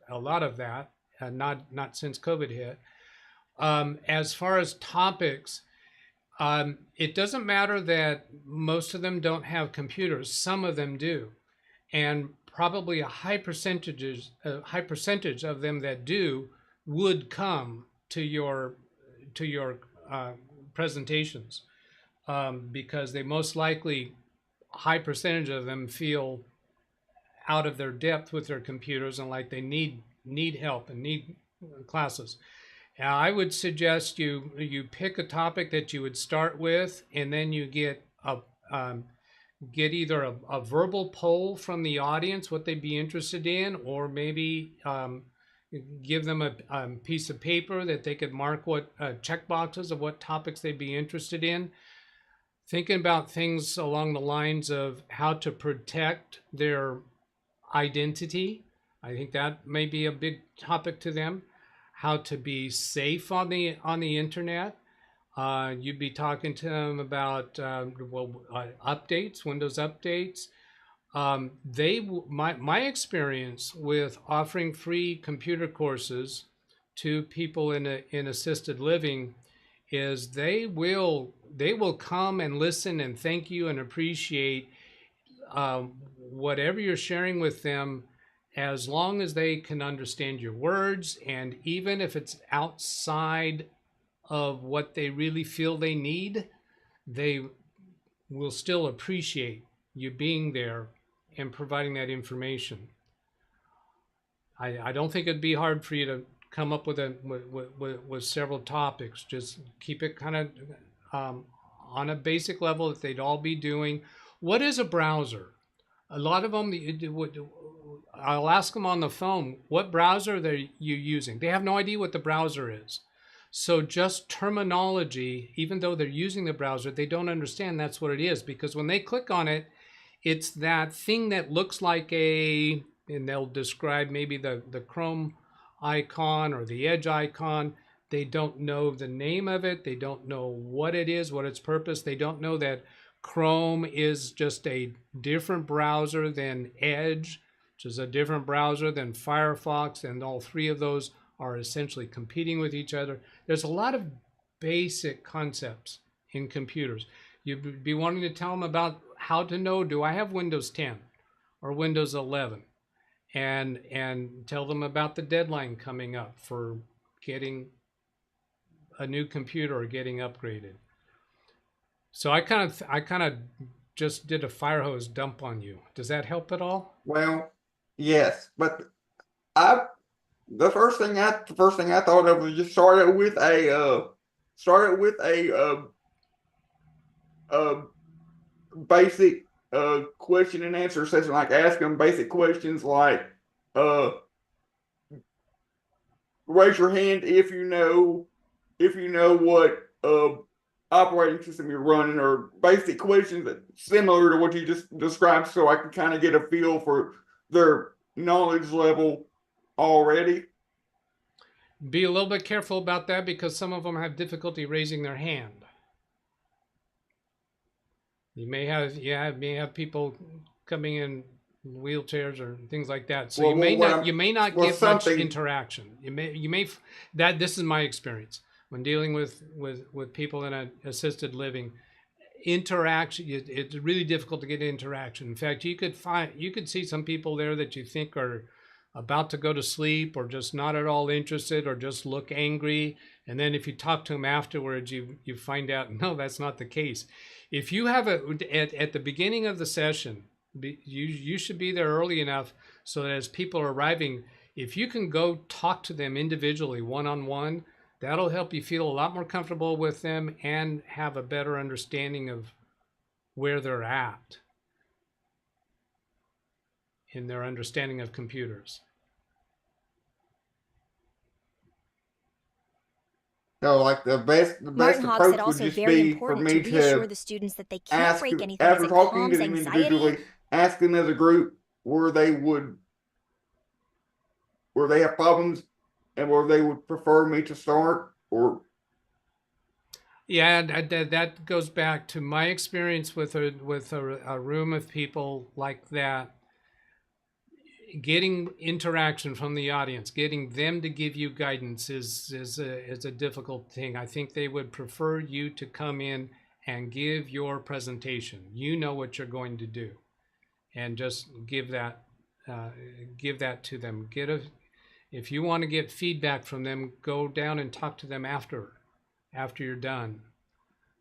a lot of that, not since COVID hit. As far as topics, it doesn't matter that most of them don't have computers. Some of them do, and probably a high percentage of them that do would come to your presentations, because they most likely, high percentage of them feel out of their depth with their computers and like they need help and need classes. I would suggest you pick a topic that you would start with, and then you get either a verbal poll from the audience, what they'd be interested in, or maybe give them a piece of paper that they could mark what check boxes of what topics they'd be interested in. Thinking about things along the lines of how to protect their identity. I think that may be a big topic to them. How to be safe on the internet. You'd be talking to them about updates, Windows updates. My experience with offering free computer courses to people in assisted living is they will come and listen and thank you and appreciate whatever you're sharing with them, as long as they can understand your words, and even if it's outside of what they really feel they need, they will still appreciate you being there and providing that information. I don't think it'd be hard for you to come up with several topics. Just keep it kind of on a basic level that they'd all be doing. What is a browser? A lot of them, I'll ask them on the phone, what browser are you using? They have no idea what the browser is. So just terminology, even though they're using the browser, they don't understand that's what it is, because when they click on it, it's that thing that looks like and they'll describe maybe the Chrome icon or the Edge icon. They don't know the name of it. They don't know what it is, what its purpose. They don't know that Chrome is just a different browser than Edge, which is a different browser than Firefox, and all three of those are essentially competing with each other. There's a lot of basic concepts in computers. You'd be wanting to tell them about how to know, do I have Windows 10 or Windows 11? And tell them about the deadline coming up for getting a new computer or getting upgraded. So I kind of just did a fire hose dump on you. Does that help at all? Well, yes, but the first thing I thought of was just started with a basic question and answer session, like ask them basic questions like raise your hand if you know what operating system you're running, or basic questions that similar to what you just described, so I can kind of get a feel for their knowledge level already. Be a little bit careful about that, because some of them have difficulty raising their hand. You may have people coming in wheelchairs or things like that. So you may not get much interaction. This is my experience when dealing with people in an assisted living. Interaction, it's really difficult to get interaction. In fact, you could see some people there that you think are about to go to sleep, or just not at all interested, or just look angry. And then if you talk to them afterwards, you find out, no, that's not the case. If you have at the beginning of the session, you should be there early enough so that as people are arriving, if you can go talk to them individually, one-on-one, That'll help you feel a lot more comfortable with them and have a better understanding of where they're at in their understanding of computers. So, like the best Martin Hogg said approach would also just very be for important me to reassure to the students that they can't ask, break anything after as it talking to calms them anxiety. individually, ask them as a group where they have problems and where they would prefer me to start, or Yeah, that goes back to my experience with a room of people like that. Getting interaction from the audience, getting them to give you guidance is a difficult thing. I think they would prefer you to come in and give your presentation. You know what you're going to do, and just give that to them. If you want to get feedback from them, go down and talk to them after you're done.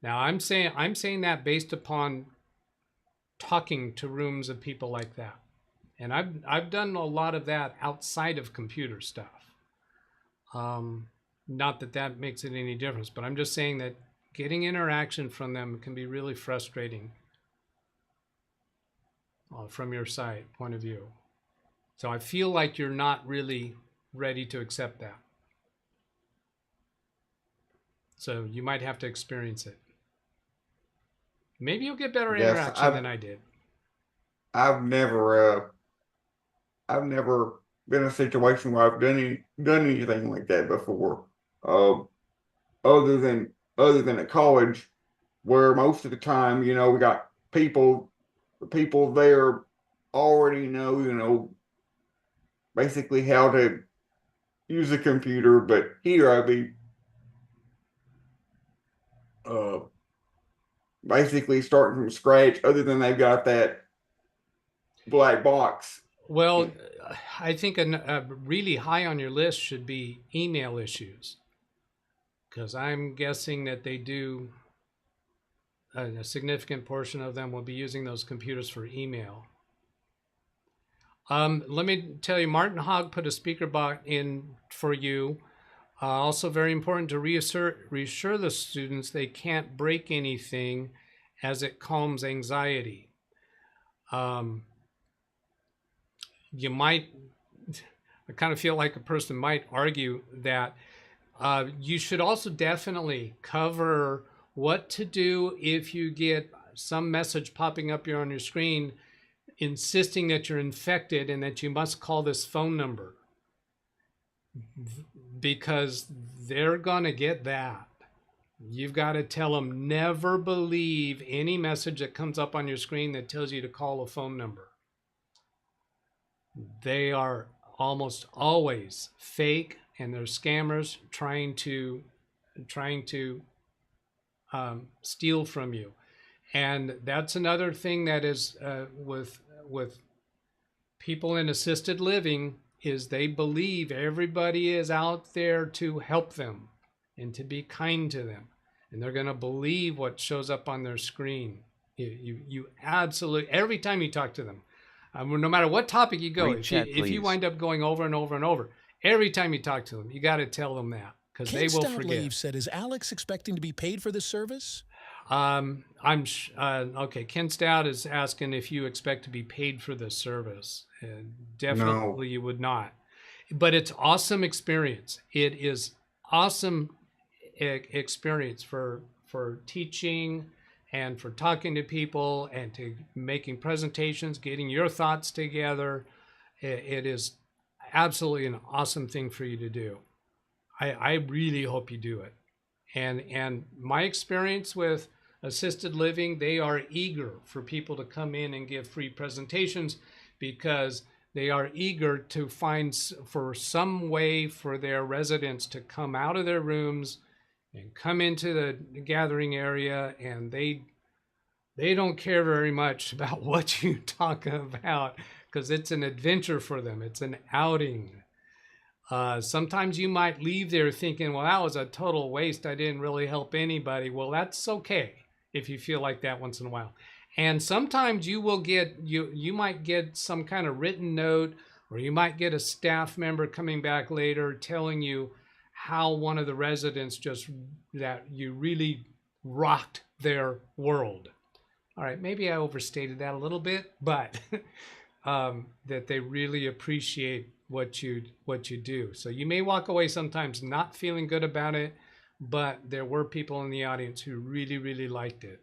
Now, I'm saying that based upon talking to rooms of people like that. And I've done a lot of that outside of computer stuff. Not that makes it any difference, but I'm just saying that getting interaction from them can be really frustrating from your side point of view. So I feel like you're not really ready to accept that. So you might have to experience it. Maybe you'll get better interaction than I did. I've never been in a situation where I've done anything like that before. Other than at college, where most of the time, we got people there already know, basically how to use a computer. But here I'd be basically starting from scratch, other than they've got that black box. Well, I think really high on your list should be email issues, because I'm guessing that they do, a significant portion of them will be using those computers for email. Let me tell you, Martin Hogg put a speaker box in for you. Also very important to reassure the students they can't break anything as it calms anxiety. I kind of feel like a person might argue that you should also definitely cover what to do if you get some message popping up here on your screen insisting that you're infected and that you must call this phone number, because they're gonna get that. You've got to tell them, never believe any message that comes up on your screen that tells you to call a phone number. They are almost always fake, and they're scammers trying to steal from you. And that's another thing that is with people in assisted living, is they believe everybody is out there to help them and to be kind to them, and they're going to believe what shows up on their screen. You absolutely, every time you talk to them, no matter what topic you go, if you wind up going over and over and over, every time you talk to them, you got to tell them that, because they will forget. Leave said, is Alex expecting to be paid for this service? Okay. Ken Stout is asking if you expect to be paid for this service. Definitely, no. You would not. But it's awesome experience. It is awesome experience for teaching and for talking to people and to making presentations, getting your thoughts together. It is absolutely an awesome thing for you to do. I really hope you do it. And my experience with assisted living, they are eager for people to come in and give free presentations, because they are eager to find for some way for their residents to come out of their rooms and come into the gathering area, and they don't care very much about what you talk about, because it's an adventure for them. It's an outing. Sometimes you might leave there thinking, well, that was a total waste. I didn't really help anybody. Well, that's okay if you feel like that once in a while. And sometimes you will get, you might get some kind of written note, or you might get a staff member coming back later telling you how one of the residents that you really rocked their world. All right, maybe I overstated that a little bit, but that they really appreciate what you do. So you may walk away sometimes not feeling good about it, but there were people in the audience who really, really liked it.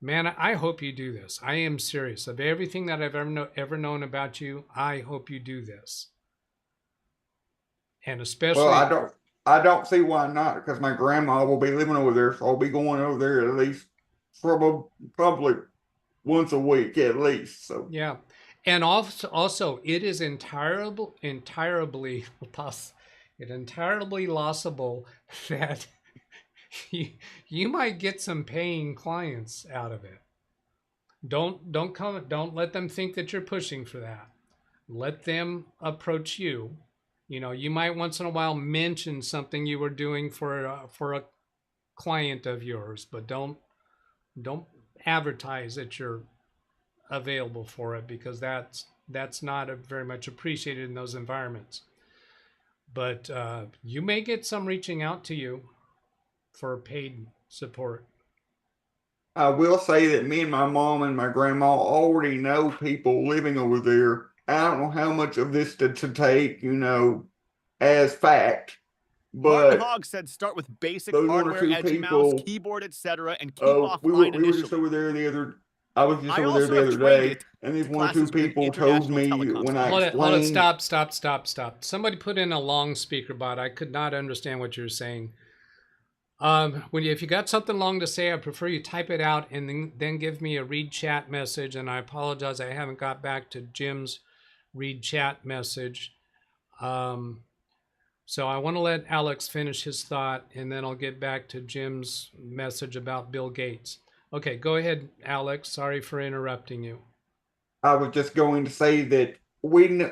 Man, I hope you do this. I am serious. Of everything that I've ever known about you, I hope you do this. And especially, well, I don't see why not, because my grandma will be living over there, so I'll be going over there at least probably once a week at least. So yeah, and also it is entirely lossable that you might get some paying clients out of it. Don't let them think that you're pushing for that. Let them approach you. You know, you might once in a while mention something you were doing for a client of yours, but don't advertise that you're available for it, because that's not very much appreciated in those environments. But you may get some reaching out to you for paid support. I will say that me and my mom and my grandma already know people living over there. I don't know how much of this to take, you know, as fact, Martin but Hogg said start with basic those one or hardware, two edgy people, mouse, keyboard, etc., and keep offline we were initially. just over there the other. I was just I over there also the have other trained day, it and these to one or two classes with an people told international me telecoms when I Hold explained. it, stop. Somebody put in a long speaker bot. I could not understand what you're saying. If you got something long to say, I prefer you type it out and then give me a read chat message. And I apologize, I haven't got back to Jim's read chat message. So I want to let Alex finish his thought, and then I'll get back to Jim's message about Bill Gates. Okay, go ahead, Alex. Sorry for interrupting you. I was just going to say that we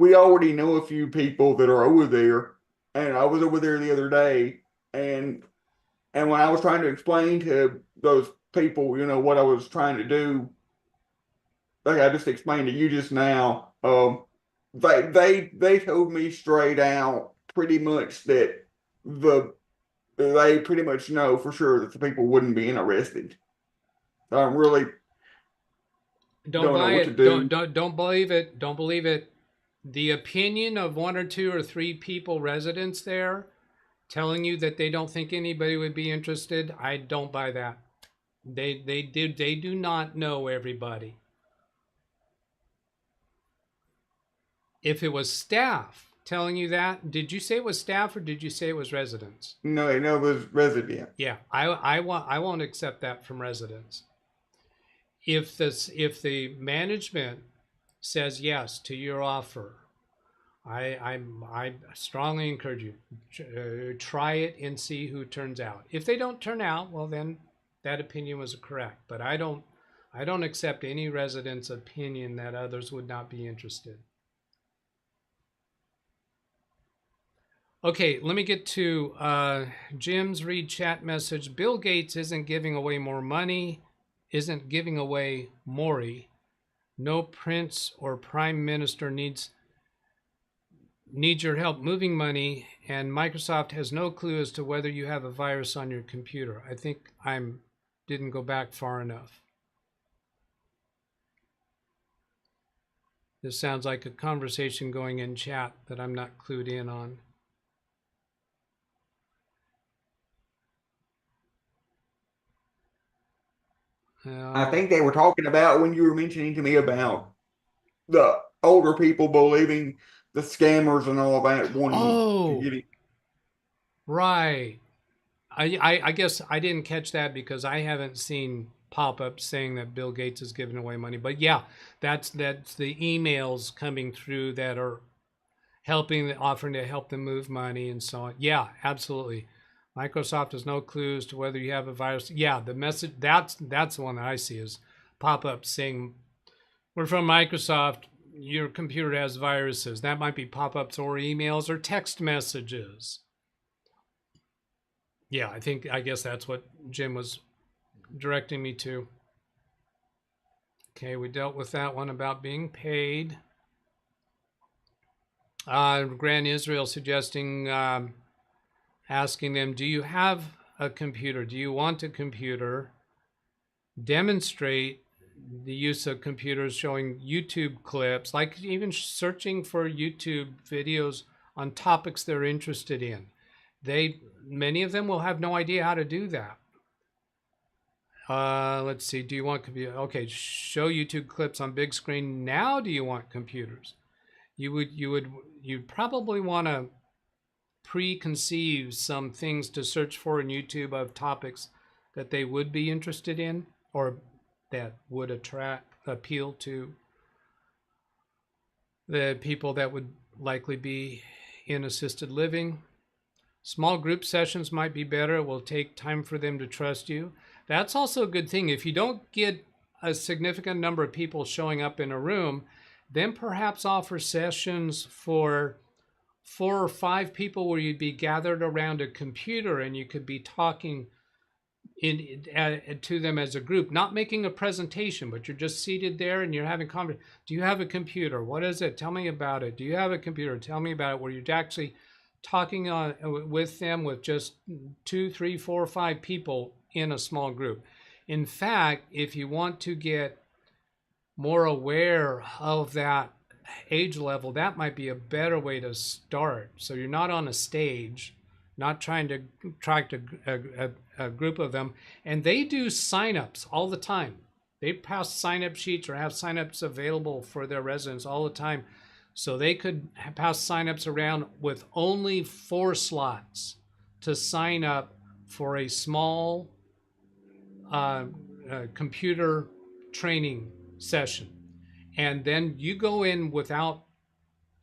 already know a few people that are over there, and I was over there the other day, and when I was trying to explain to those people, you know, what I was trying to do, like I just explained to you just now, they told me straight out pretty much that they pretty much know for sure that the people wouldn't be interested. I'm really Don't buy know what it. to do. Don't believe it. Don't believe it. The opinion of 1 or 2 or 3 people, residents there, telling you that they don't think anybody would be interested, I don't buy that. They do not know everybody. If it was staff telling you that, did you say it was staff or did you say it was residents? No, it was resident. Yeah, I won't accept that from residents. If the management says yes to your offer, I strongly encourage you try it and see who turns out. If they don't turn out, well then that opinion was correct. But I don't accept any resident's opinion that others would not be interested. Okay, let me get to Jim's read chat message. Bill Gates isn't giving away more money, isn't giving away Maury. No prince or prime minister needs your help moving money, and Microsoft has no clue as to whether you have a virus on your computer. I think didn't go back far enough. This sounds like a conversation going in chat that I'm not clued in on. I think they were talking about when you were mentioning to me about the older people believing the scammers and all that. Oh, right. I guess I didn't catch that because I haven't seen pop-ups saying that Bill Gates is giving away money. But yeah, that's the emails coming through that are offering to help them move money and so on. Yeah, absolutely. Microsoft has no clue as to whether you have a virus. Yeah, the message, that's the one that I see is pop-ups saying, we're from Microsoft, your computer has viruses. That might be pop-ups or emails or text messages. Yeah, I guess that's what Jim was directing me to. Okay, we dealt with that one about being paid. Grand Israel suggesting, asking them, do you have a computer? Do you want a computer? Demonstrate the use of computers, showing YouTube clips, like even searching for YouTube videos on topics they're interested in. Many of them will have no idea how to do that. Let's see, do you want computer? Okay, show YouTube clips on big screen. Now do you want computers? You'd probably want to preconceive some things to search for in YouTube of topics that they would be interested in or that would appeal to the people that would likely be in assisted living. Small group sessions might be better. It will take time for them to trust you. That's also a good thing. If you don't get a significant number of people showing up in a room, then perhaps offer sessions for 4 or 5 people where you'd be gathered around a computer and you could be talking to them as a group, not making a presentation, but you're just seated there and you're having conversation. Do you have a computer? What is it? Tell me about it. Do you have a computer? Tell me about it. Where you're actually talking with them with just 2, 3, 4, 5 people in a small group. In fact, if you want to get more aware of that age level, that might be a better way to start. So you're not on a stage, not trying to attract a group of them. And they do signups all the time. They pass sign-up sheets or have signups available for their residents all the time. So they could pass signups around with only 4 slots to sign up for a small computer training session. And then you go in without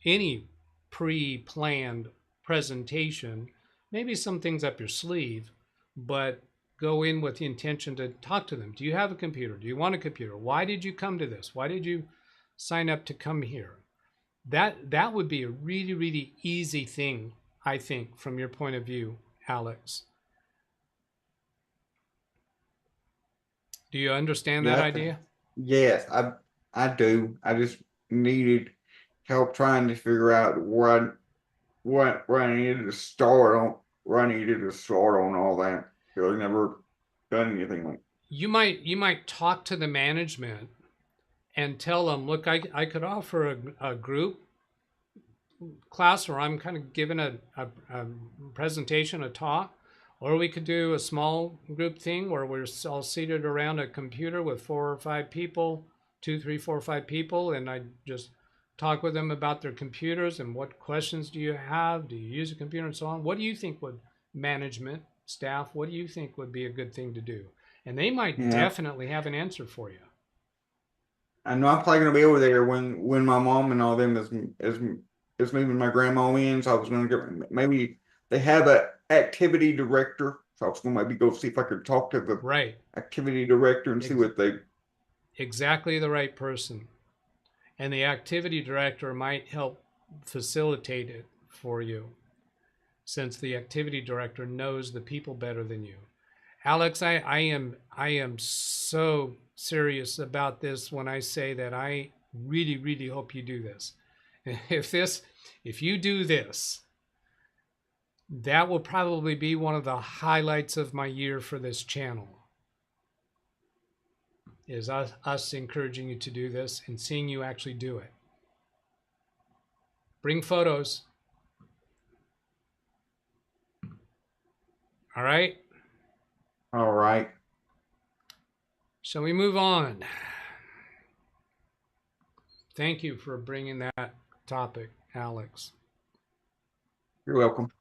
any pre-planned presentation, maybe some things up your sleeve, but go in with the intention to talk to them. Do you have a computer? Do you want a computer? Why did you come to this? Why did you sign up to come here? That would be a really, really easy thing, I think, from your point of view, Alex. Do you understand that idea? Yes, I do. I just needed help trying to figure out where I needed to start on all that. Because I've never done anything like. You might talk to the management and tell them, look, I could offer a group class where I'm kind of giving a presentation, a talk, or we could do a small group thing where we're all seated around a computer with 4 or 5 people, 2, 3, 4, 5 people, and I just talk with them about their computers and what questions do you have? Do you use a computer and so on? What do you think would management, staff, what do you think would be a good thing to do? And they might definitely have an answer for you. I know I'm probably gonna be over there when my mom and all them is moving my grandma in, so I was gonna get maybe they have a activity director, so I was gonna maybe go see if I could talk to the activity director and see what they. Exactly the right person, and the activity director might help facilitate it for you, since the activity director knows the people better than you. Alex, I am so serious about this when I say that I really, really hope you do this. If you do this, that will probably be one of the highlights of my year for this channel. Is us encouraging you to do this and seeing you actually do it. Bring photos. All right? All right. Shall we move on? Thank you for bringing that topic, Alex. You're welcome.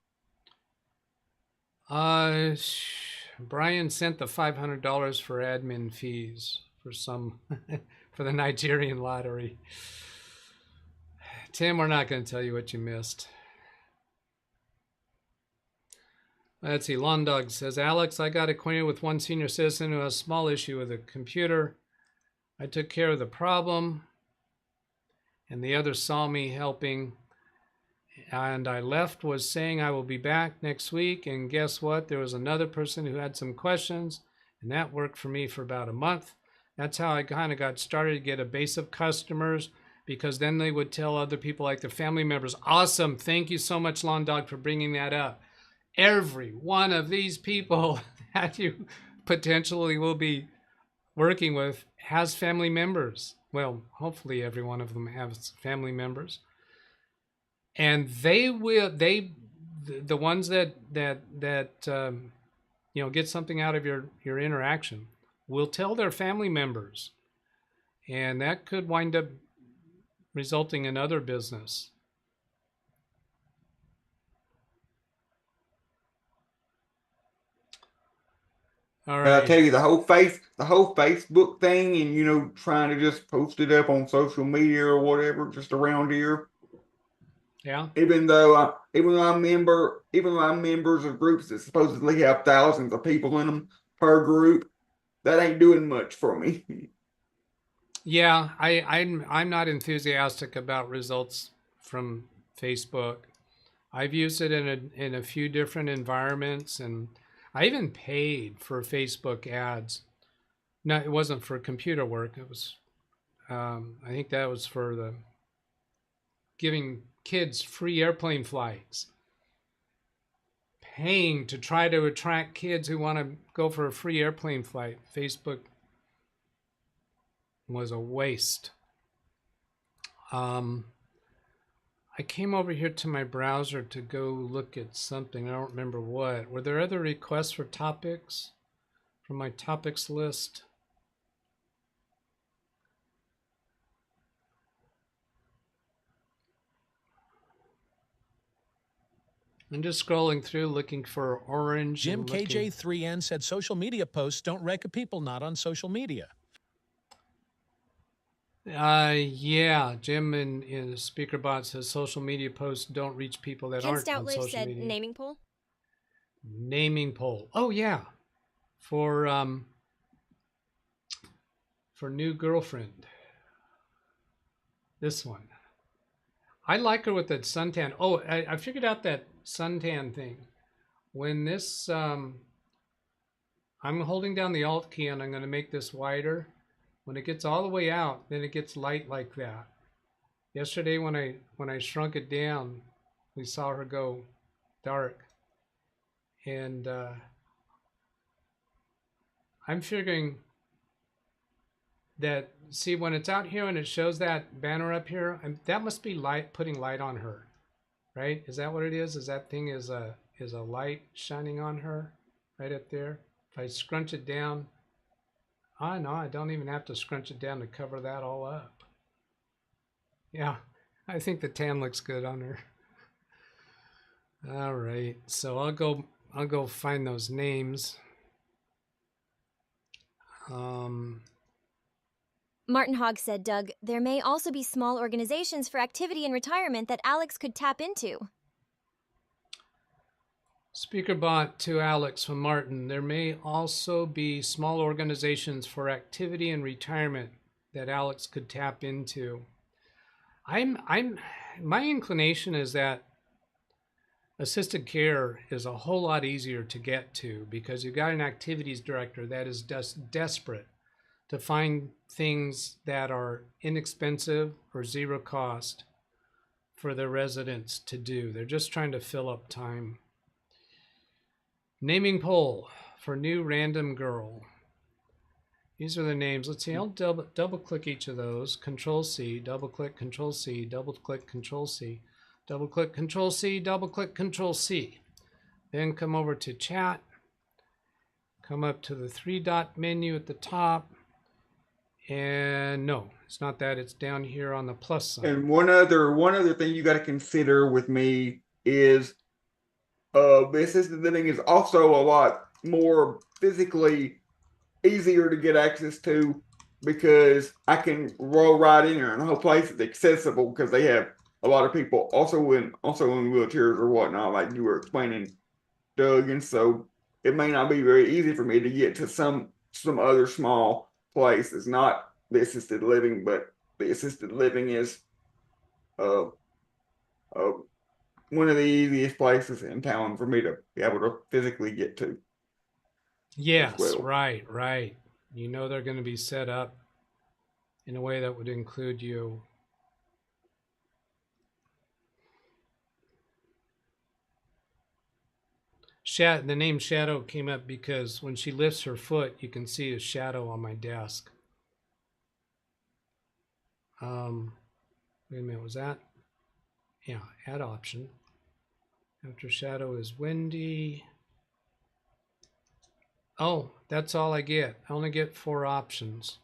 Brian sent the $500 for admin fees for for the Nigerian lottery. Tim, we're not going to tell you what you missed. Let's see. Lawn Dog says, Alex, I got acquainted with one senior citizen who has a small issue with a computer. I took care of the problem, and the other saw me helping, and I left was saying I will be back next week, and guess what? There was another person who had some questions, and that worked for me for about a month. That's how I kind of got started to get a base of customers, because then they would tell other people, like their family members, awesome, thank you so much, Lawn Dog, for bringing that up. Every one of these people that you potentially will be working with has family members. Well, hopefully every one of them has family members. And the ones that you know, get something out of your interaction will tell their family members. And that could wind up resulting in other business. All right. I tell you, the whole Facebook thing, and you know, trying to just post it up on social media or whatever, just around here. Yeah. Even though I'm members of groups that supposedly have thousands of people in them per group, that ain't doing much for me. Yeah, I'm not enthusiastic about results from Facebook. I've used it in a few different environments, and I even paid for Facebook ads. No, it wasn't for computer work. It was, I think that was for the giving kids free airplane flights. Paying to try to attract kids who want to go for a free airplane flight. Facebook was a waste. I came over here to my browser to go look at something. I don't remember what. Were there other requests for topics from my topics list? I'm just scrolling through looking for orange. Jim KJ3N said social media posts don't rank people not on social media. Yeah, Jim in SpeakerBot says social media posts don't reach people that aren't on social said media. naming poll. Naming poll. Oh yeah, for new girlfriend. This one. I like her with that suntan. Oh, I figured out that suntan thing. When this, I'm holding down the Alt key and I'm going to make this wider. When it gets all the way out, then it gets light like that. Yesterday when I shrunk it down, we saw her go dark. And I'm figuring that, see, when it's out here and it shows that banner up here, that must be light, putting light on her, right? Is that what it is? Is that thing is a light shining on her right up there? If I scrunch it down, oh no, I don't even have to scrunch it down to cover that all up. Yeah, I think the tan looks good on her. All right, so I'll go find those names. Martin Hogg said, Doug, there may also be small organizations for activity and retirement that Alex could tap into. SpeakerBot to Alex from Martin. There may also be small organizations for activity and retirement that Alex could tap into. My inclination is that assisted care is a whole lot easier to get to because you've got an activities director that is just desperate to find things that are inexpensive or zero cost for their residents to do. They're just trying to fill up time. Naming poll for new random girl. These are the names. Let's see, I'll double click each of those. Control C, double click, Control C, double click, Control C, double click, Control C, double click, Control C. Then come over to chat. Come up to the 3-dot menu at the top. And no, it's not that. It's down here on the plus sign. And one other thing you got to consider with me is assisted living is also a lot more physically easier to get access to because I can roll right in there and the whole place is accessible because they have a lot of people also in wheelchairs or whatnot, like you were explaining, Doug. And so it may not be very easy for me to get to some other small place. It's not the assisted living, but the assisted living is one of the easiest places in town for me to be able to physically get to. Yes, well. right. You know they're going to be set up in a way that would include you The name Shadow came up because when she lifts her foot, you can see a shadow on my desk. Wait a minute, was that? Yeah, add option. After Shadow is Wendy. Oh, that's all I get. I only get 4 options.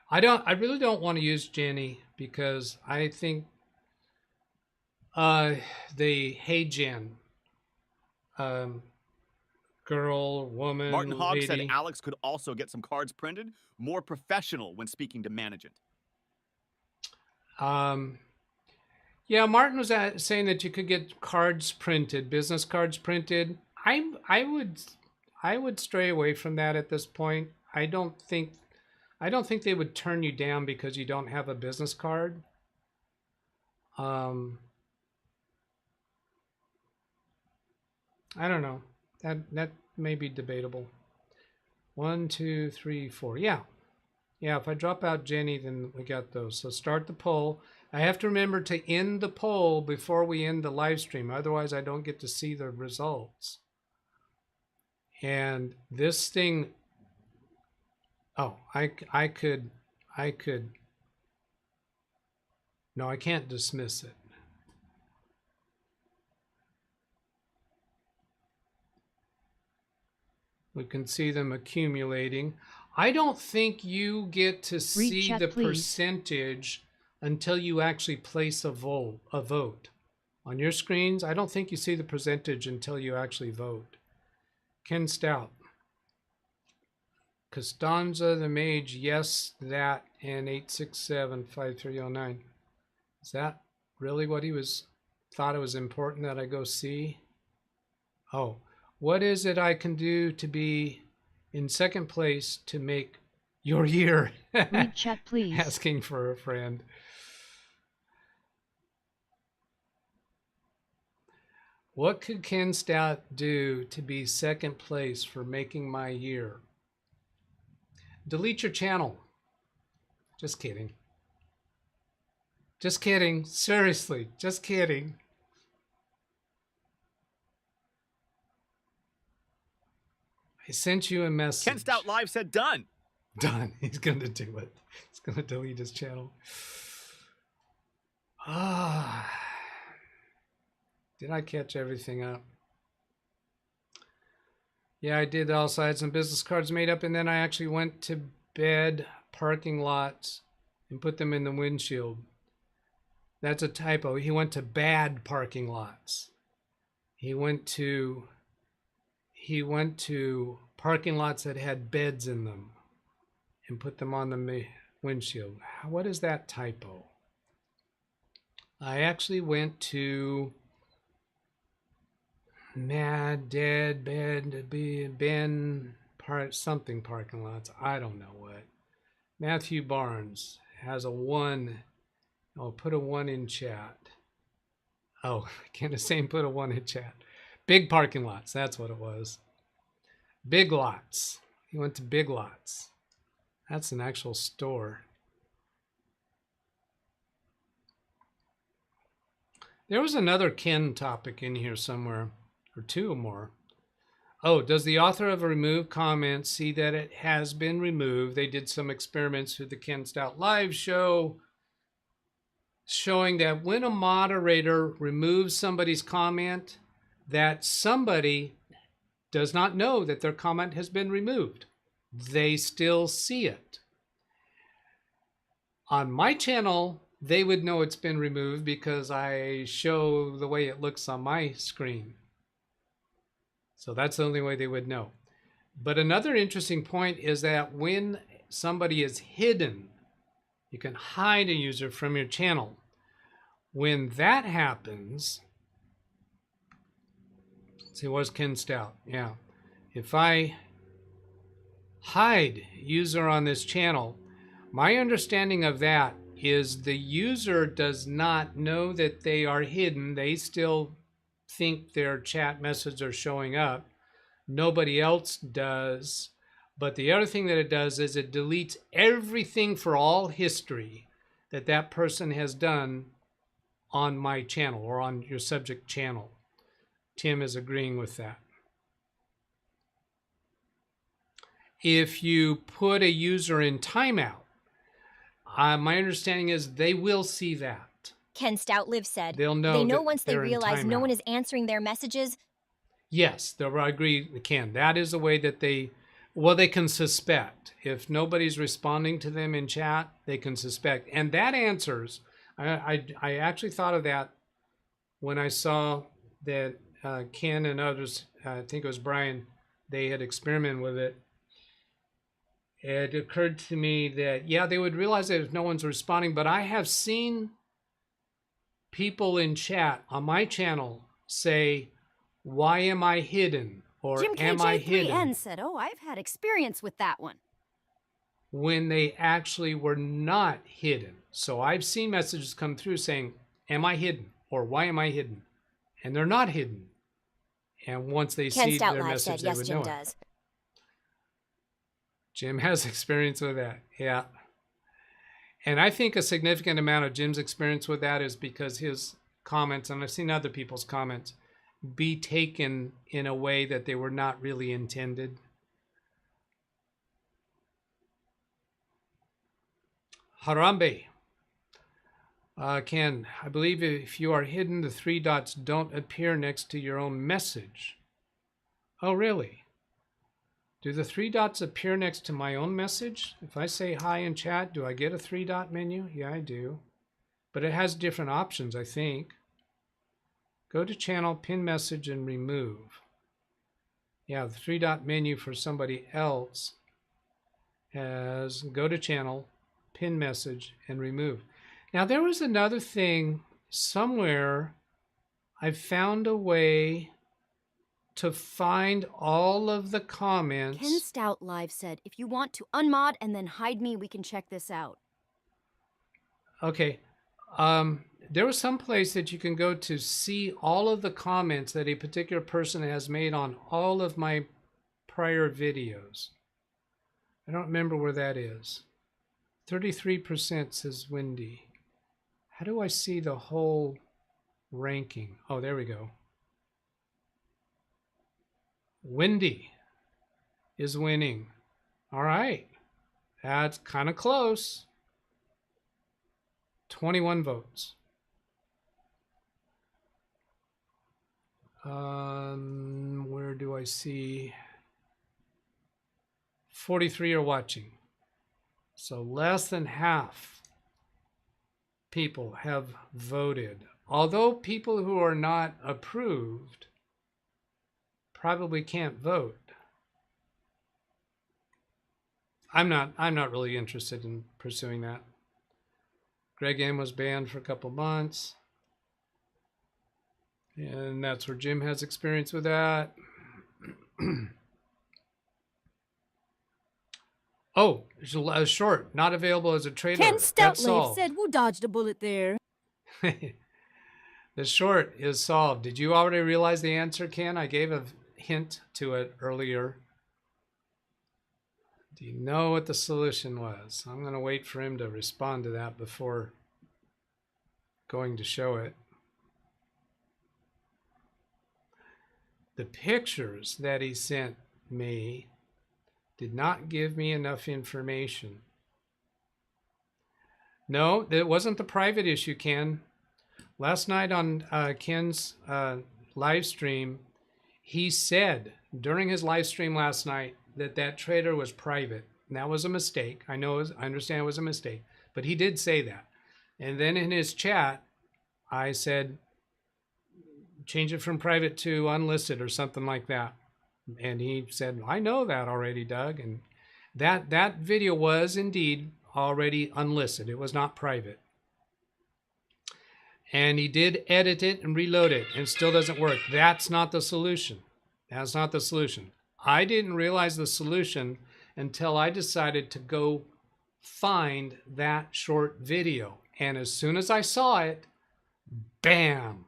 I really don't want to use Jenny because I think the Hey Jen girl, woman, Martin Hogg lady. said Alex could also get some cards printed, more professional when speaking to management. Yeah, Martin was saying that you could get cards printed, business cards printed. I would stray away from that at this point. I don't think they would turn you down because you don't have a business card. I don't know. That may be debatable. 1, 2, 3, 4. Yeah. If I drop out Jenny, then we got those. So start the poll. I have to remember to end the poll before we end the live stream. Otherwise, I don't get to see the results. And this thing, oh, I could, no, I can't dismiss it. We can see them accumulating. I don't think you get to see the percentage until you actually place a vote. On your screens, I don't think you see the percentage until you actually vote. Ken Stout. Costanza the Mage, yes, that, and 867-5309. Is that really what he thought it was important that I go see? Oh, what is it I can do to be in second place to make your year? Read chat, please. Asking for a friend. What could Ken Stout do to be second place for making my year? Delete your channel. Just kidding. Just kidding. Seriously, just kidding. I sent you a message. Ken Stout Live said done. Done. He's going to do it. He's going to delete his channel. Did I catch everything up? Yeah, I did. Also, I had some business cards made up, and then I actually went to bed parking lots and put them in the windshield. That's a typo. He went to bad parking lots. He went to parking lots that had beds in them and put them on the windshield. What is that typo? I actually went to Mad, Dead, Bed, Ben, something parking lots. I don't know what. Matthew Barnes has a 1. I'll put a 1 in chat. Oh, Kenneth saying put a 1 in chat. Big parking lots. That's what it was. Big Lots. He went to Big Lots. That's an actual store. There was another Ken topic in here somewhere, or 2 or more. Oh, does the author of a removed comment see that it has been removed? They did some experiments through the Ken Stout Live show showing that when a moderator removes somebody's comment, that somebody does not know that their comment has been removed. They still see it. On my channel, they would know it's been removed because I show the way it looks on my screen. So that's the only way they would know. But another interesting point is that when somebody is hidden, you can hide a user from your channel. When that happens, see, what's Ken Stout? Yeah. If I hide user on this channel, my understanding of that is the user does not know that they are hidden. They still think their chat messages are showing up. Nobody else does. But the other thing that it does is it deletes everything for all history that person has done on my channel or on your subject channel. Tim is agreeing with that. If you put a user in timeout, my understanding is they will see that. Ken Stoutlive said They'll know they know that once they they're in realize no timeout. one is answering their messages. Yes, I agree, Ken. That is a way that they can suspect. If nobody's responding to them in chat, they can suspect. And that answers, I actually thought of that when I saw that Ken and others, I think it was Brian, they had experimented with it. It occurred to me that, yeah, they would realize that if no one's responding, but I have seen people in chat on my channel say, "Why am I hidden?" or Jim "Am I hidden?" KJ3N said, "Oh, I've had experience with that one." when they actually were not hidden. So I've seen messages come through saying, "Am I hidden?" or "Why am I hidden?" and they're not hidden. And once they Ken see Stout their Live message, said, they yes, would Jim know does. it. Jim has experience with that. Yeah. And I think a significant amount of Jim's experience with that is because his comments, and I've seen other people's comments, be taken in a way that they were not really intended. Harambe. Ken, I believe if you are hidden, the 3 dots don't appear next to your own message. Oh, really? Do the 3 dots appear next to my own message? If I say hi in chat, do I get a 3-dot menu? Yeah, I do. But it has different options, I think. Go to channel, pin message, and remove. Yeah, the 3-dot menu for somebody else has go to channel, pin message, and remove. Now, there was another thing somewhere. I found a way to find all of the comments. Ken Stout Live said, "If you want to unmod and then hide me, we can check this out." Okay. There was some place that you can go to see all of the comments that a particular person has made on all of my prior videos. I don't remember where that is. 33% says Wendy. How do I see the whole ranking? Oh, there we go. Wendy is winning. All right. That's kind of close. 21 votes. Where do I see? 43 are watching. So less than half people have voted. Although people who are not approved probably can't vote. I'm not really interested in pursuing that. Greg M was banned for a couple months. And that's where Jim has experience with that. Oh, short, not available as a trader. Ken Stout That's Live solved. said, "Who dodged a bullet there?" The short is solved. Did you already realize the answer, Ken? I gave a hint to it earlier. Do you know what the solution was? I'm going to wait for him to respond to that before going to show it. The pictures that he sent me did not give me enough information. No, it wasn't the private issue, Ken. Last night on Ken's live stream, he said during his live stream last night that trader was private. And that was a mistake. I understand it was a mistake, but he did say that. And then in his chat, I said, change it from private to unlisted or something like that. And he said, I know that already, Doug. And that video was indeed already unlisted. It was not private. And he did edit it and reload it, and it still doesn't work. That's not the solution. That's not the solution. I didn't realize the solution until I decided to go find that short video. And as soon as I saw it, bam,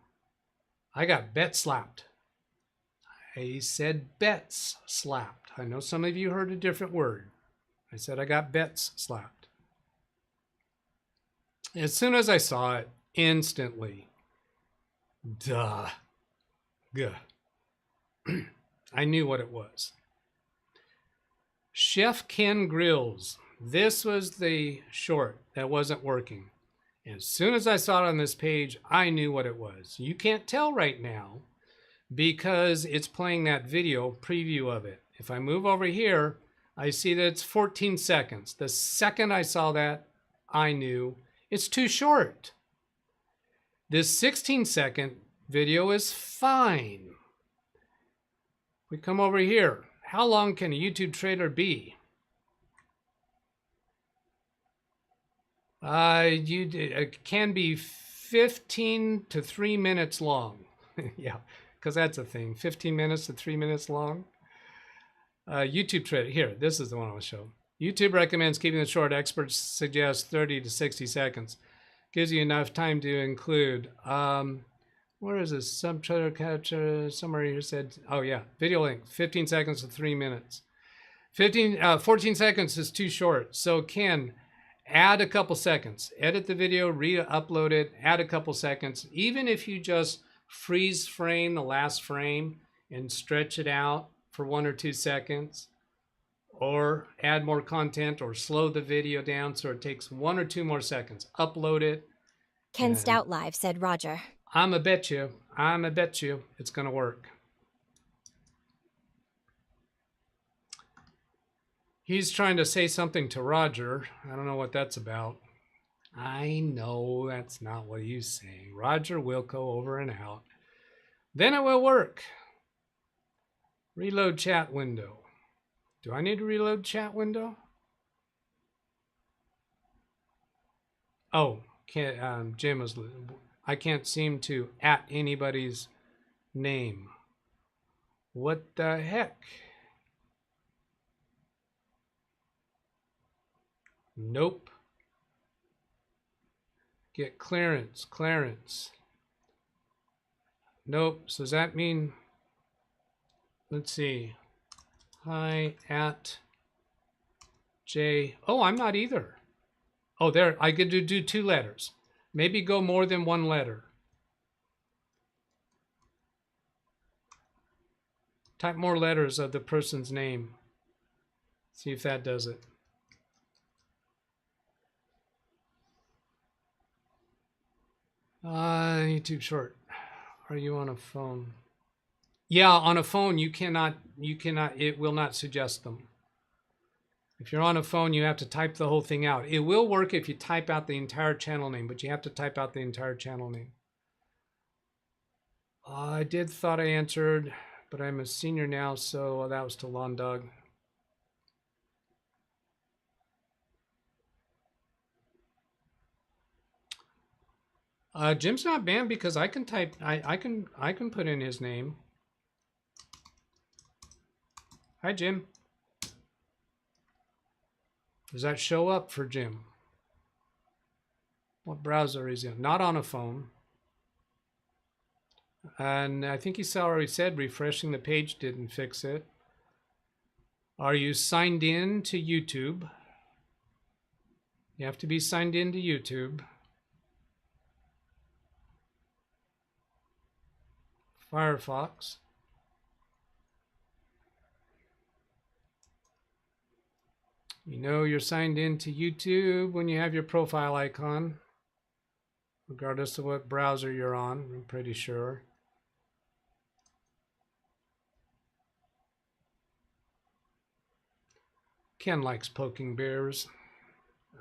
I got bet slapped. I said bets slapped. I know some of you heard a different word. I said I got bets slapped. As soon as I saw it, instantly, duh, I knew what it was. Chef Ken Grills. This was the short that wasn't working. As soon as I saw it on this page, I knew what it was. You can't tell right now because it's playing that video preview of it. If I move over here, I see that it's 14 seconds. The second I saw that, I knew it's too short. This 16-second video is fine. We come over here. How long can a YouTube trailer be? It can be 15 to 3 minutes long. Yeah, because that's a thing. 15 minutes to 3 minutes long. YouTube trailer. Here, this is the one I'll show. YouTube recommends keeping it short. Experts suggest 30 to 60 seconds. Gives you enough time to include. Where is this? Subtitle capture. Somewhere here said, oh yeah, video length, 15 seconds to 3 minutes. 14 seconds is too short. So Ken, add a couple seconds. Edit the video, re-upload it, add a couple seconds. Even if you just freeze frame the last frame and stretch it out for 1 or 2 seconds, or add more content or slow the video down so it takes 1 or 2 more seconds. Upload it. Ken Stout Live, said Roger. I'ma bet you it's gonna work. He's trying to say something to Roger. I don't know what that's about. I know that's not what he's saying. Roger will go over and out. Then it will work. Reload chat window. Do I need to reload chat window? Oh, Jim was. I can't seem to at anybody's name. What the heck? Nope. Get clearance. Nope. So does that mean, let's see. Hi at J. Oh, I'm not either. Oh, there. I could do 2 letters. Maybe go more than 1 letter. Type more letters of the person's name. See if that does it. YouTube short. Are you on a phone? Yeah, on a phone you cannot, it will not suggest them. If you're on a phone, you have to type the whole thing out. It will work if you type out the entire channel name, but you have to type out the entire channel name. I thought I answered, but I'm a senior now, so that was to Lawn Dog. Jim's not banned because I can type. I can put in his name. Hi, Jim. Does that show up for Jim? What browser is he on? Not on a phone. And I think he already said refreshing the page didn't fix it. Are you signed in to YouTube? You have to be signed in to YouTube. Firefox. You know you're signed in to YouTube when you have your profile icon, regardless of what browser you're on, I'm pretty sure. Ken likes poking bears.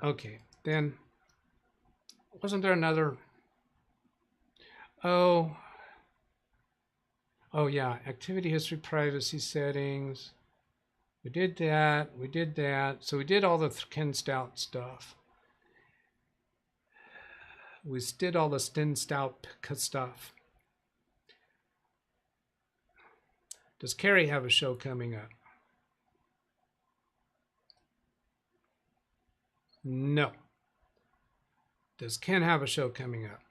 Okay, then, wasn't there another? Oh yeah, activity history, privacy settings. We did that. So we did all the Ken Stout stuff. We did all the Syn Stout stuff. Does Carrie have a show coming up? No. Does Ken have a show coming up?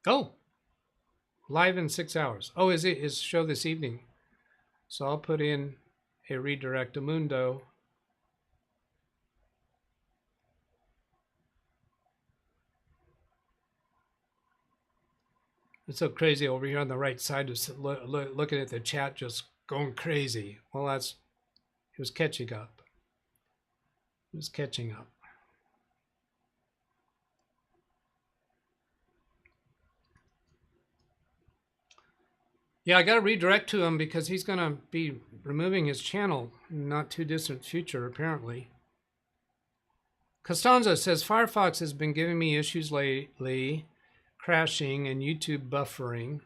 Oh, live in 6 hours. Oh, is it his show this evening? So I'll put in a redirect Mundo. It's so crazy over here on the right side, just looking at the chat, just going crazy. Well, it was catching up. It was catching up. Yeah, I got to redirect to him because he's going to be removing his channel in not too distant future, apparently. Costanza says, Firefox has been giving me issues lately, crashing and YouTube buffering.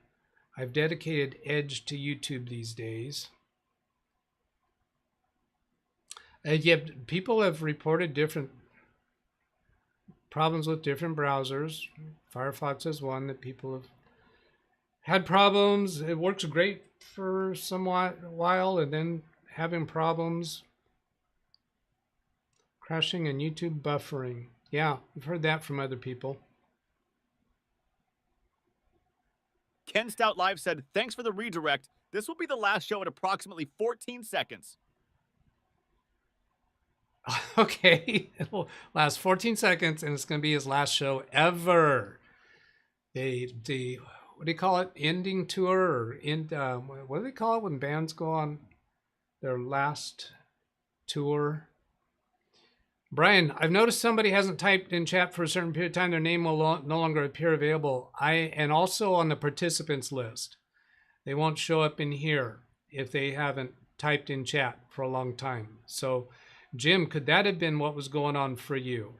I've dedicated Edge to YouTube these days. Yeah, people have reported different problems with different browsers. Firefox is one that people have had problems. It works great for somewhat a while and then having problems. Crashing and YouTube buffering. Yeah, we've heard that from other people. Ken Stout Live said, thanks for the redirect. This will be the last show in approximately 14 seconds. Okay, it'll last 14 seconds and it's going to be his last show ever. The what do you call it? Ending tour or what do they call it when bands go on their last tour? Brian, I've noticed somebody hasn't typed in chat for a certain period of time. Their name will no longer appear available. And also on the participants list. They won't show up in here if they haven't typed in chat for a long time. So, Jim, could that have been what was going on for you?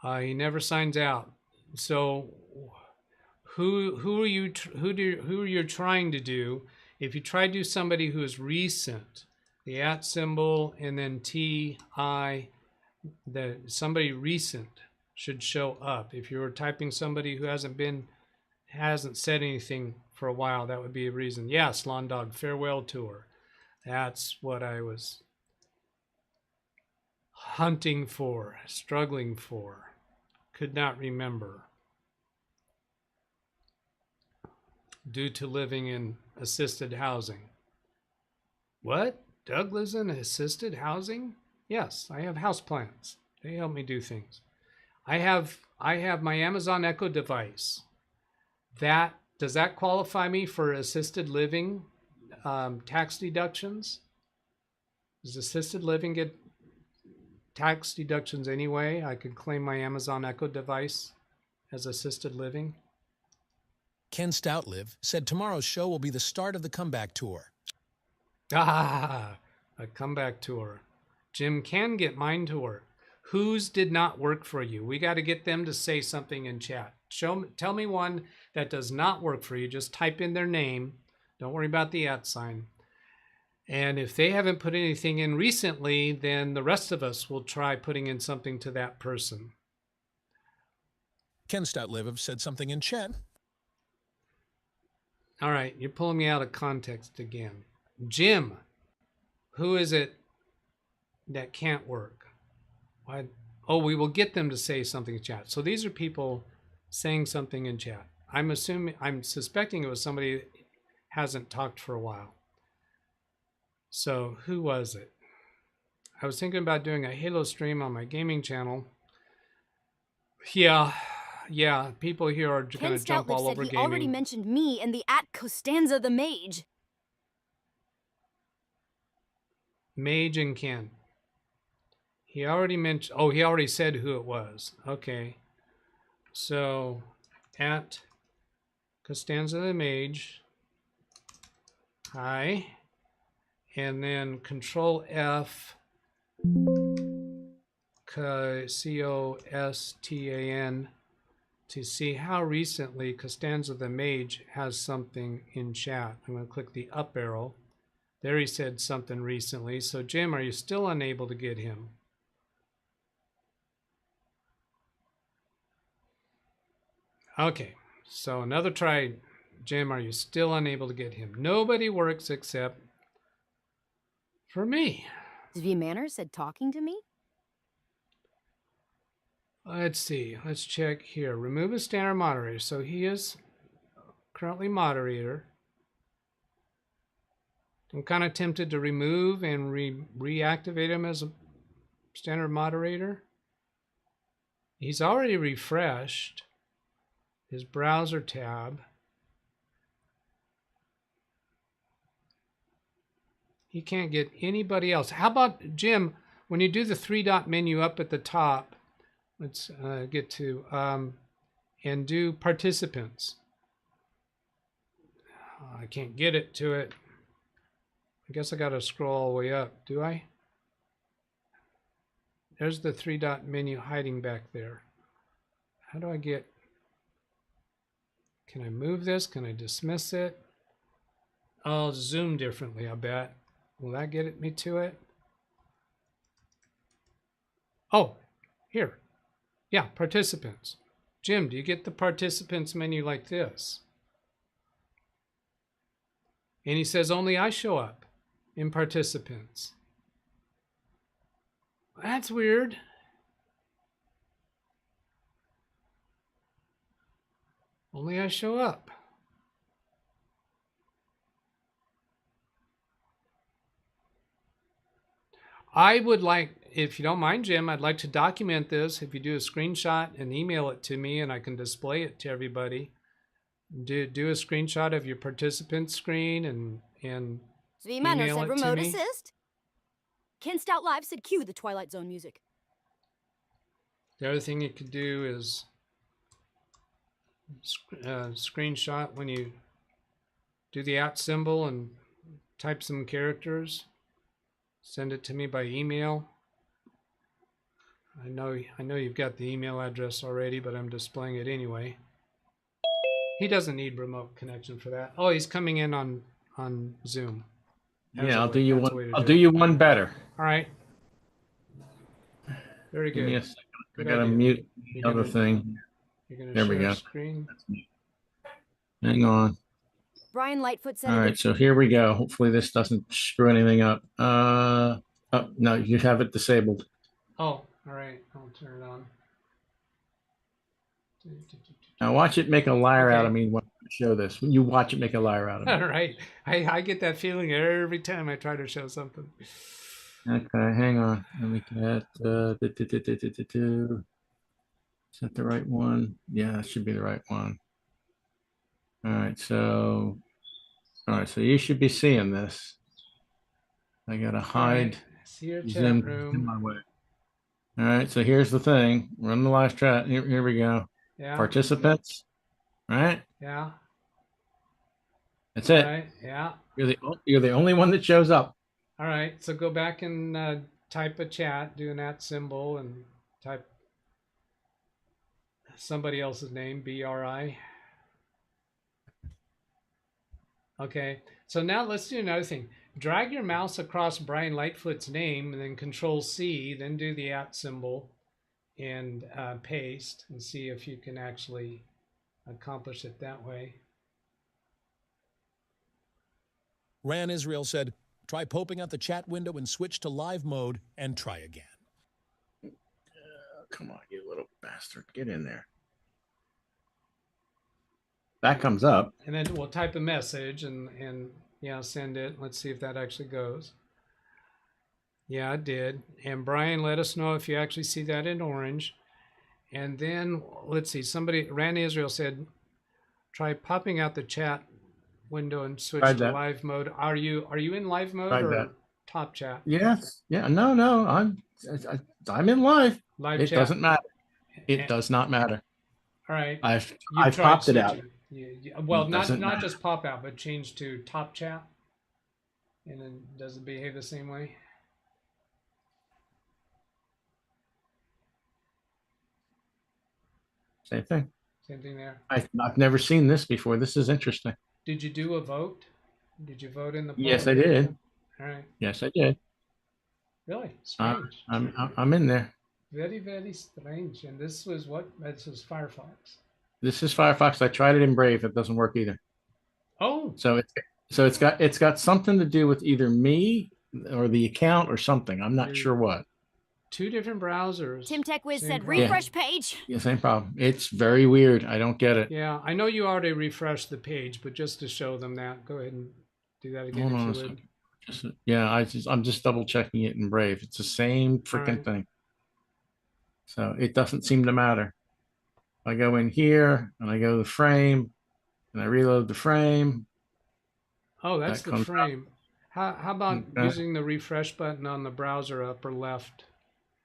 He never signs out. So, who are you trying to do? If you try to do somebody who is recent, the @ symbol and then TI, somebody recent should show up. If you were typing somebody who hasn't said anything for a while, that would be a reason. Yes, Lawn Dog, farewell tour. That's what I was hunting for, struggling for. Could not remember. Due to living in assisted housing. What? Doug lives in assisted housing? Yes, I have houseplants. They help me do things. I have my Amazon Echo device. Does that qualify me for assisted living tax deductions? Does assisted living get tax deductions anyway? I could claim my Amazon Echo device as assisted living. Ken Stoutlive said tomorrow's show will be the start of the comeback tour. Ah, a comeback tour. Jim can get mine to work. Whose did not work for you? We got to get them to say something in chat. Tell me one that does not work for you. Just type in their name. Don't worry about the @ sign. And if they haven't put anything in recently, then the rest of us will try putting in something to that person. Ken Stoutlive said something in chat. All right, you're pulling me out of context again. Jim, who is it that can't work? Why? Oh, we will get them to say something in chat. So these are people saying something in chat. I'm suspecting it was somebody that hasn't talked for a while. So who was it? I was thinking about doing a Halo stream on my gaming channel. Yeah, people here are going to jump all over gaming. He already mentioned me in the @Costanza the Mage. Mage and Ken. He already mentioned, he already said who it was. Okay. So, @Costanza the Mage. Hi. And then Control F. COSTAN to see how recently Costanza the Mage has something in chat. I'm going to click the up arrow. There he said something recently. So Jim, are you still unable to get him? Okay, so another try. Jim, are you still unable to get him? Nobody works except for me. V Manor said talking to me? Let's see. Let's check here. Remove a standard moderator. So he is currently moderator. I'm kind of tempted to remove and reactivate him as a standard moderator. He's already refreshed. his browser tab. He can't get anybody else. How about, Jim, when you do the 3-dot menu up at the top, let's get to, and do participants. I can't get it to it. I guess I got to scroll all the way up, do I? There's the 3-dot menu hiding back there. How do I get, can I move this? Can I dismiss it? I'll zoom differently, I bet. Will that get me to it? Oh, here. Yeah, participants. Jim, do you get the participants menu like this? And he says only I show up in participants. That's weird. Only I show up. I would like, if you don't mind, Jim, I'd like to document this. If you do a screenshot and email it to me and I can display it to everybody. Do a screenshot of your participant screen and Manor email said it to remote me. assist. Ken Stout Live said cue the Twilight Zone music. The other thing you could do is screenshot when you do the @ symbol and type some characters. Send it to me by email. I know you've got the email address already, but I'm displaying it anyway. He doesn't need remote connection for that. Oh, he's coming in on Zoom. Yeah, I'll do you one. I'll do you one better. All right. Very good. Give me a second. I Good gotta idea. mute You're the other gonna- thing. You're gonna There we share go. Screen. Hang on. Brian Lightfoot said All right, so here we go. Hopefully this doesn't screw anything up. Oh, no, you have it disabled. Oh, all right. I'll turn it on. Now watch it make a liar out of Okay. me when I show this. When you watch it make a liar out of me. All right. I get that feeling every time I try to show something. Okay, hang on. Let me get is that the right one? Yeah, that should be the right one. All right, so you should be seeing this. I gotta hide. See your Zoom chat in room. my way. All right, so here's the thing. Run the live chat. Here we go. Yeah. Participants. Right? Yeah. That's it. All right. Yeah. You're the only one that shows up. All right. So go back and type a chat, do an @ symbol, and type somebody else's name, BRI. Okay. So now let's do another thing. Drag your mouse across Brian Lightfoot's name and then Control-C, then do the @ symbol and paste and see if you can actually accomplish it that way. Ran Israel said, try poping out the chat window and switch to live mode and try again. Come on, you little bastard. Get in there. That comes up. And then we'll type a message and yeah, send it. Let's see if that actually goes. Yeah, it did. And Brian, let us know if you actually see that in orange. And then let's see, somebody, Ran Israel said, try popping out the chat window and switch Tried to that. live mode. Are you in live mode Tried or that. top chat? Yes. Yeah. No. I'm in live. Live It chat. doesn't matter. It does not matter. All right. I've You've tried popped it out. switching. Well, It not doesn't matter. just pop out, but change to top chat. And then does it behave the same way? Same thing. Same thing there. I've never seen this before. This is interesting. Did you do a vote? Did you vote in the poll? Yes, I did. All right. Yes, I did. Really? Strange. I'm in there. Very, very strange. And this was what? This was Firefox. This is Firefox. I tried it in Brave. It doesn't work either. Oh. So it's got something to do with either me or the account or something. I'm not sure what. Two different browsers. Tim Tech Wiz Same said problem. refresh page. Yeah, same problem. It's very weird. I don't get it. Yeah, I know you already refreshed the page, but just to show them that, go ahead and do that again Hold on a if you would. second. Yeah, I'm just double checking it in Brave. It's the same freaking Alright. thing. So it doesn't seem to matter. I go in here and I go to the frame and I reload the frame. Oh, that's That the comes up. frame. How about Okay. using the refresh button on the browser upper left,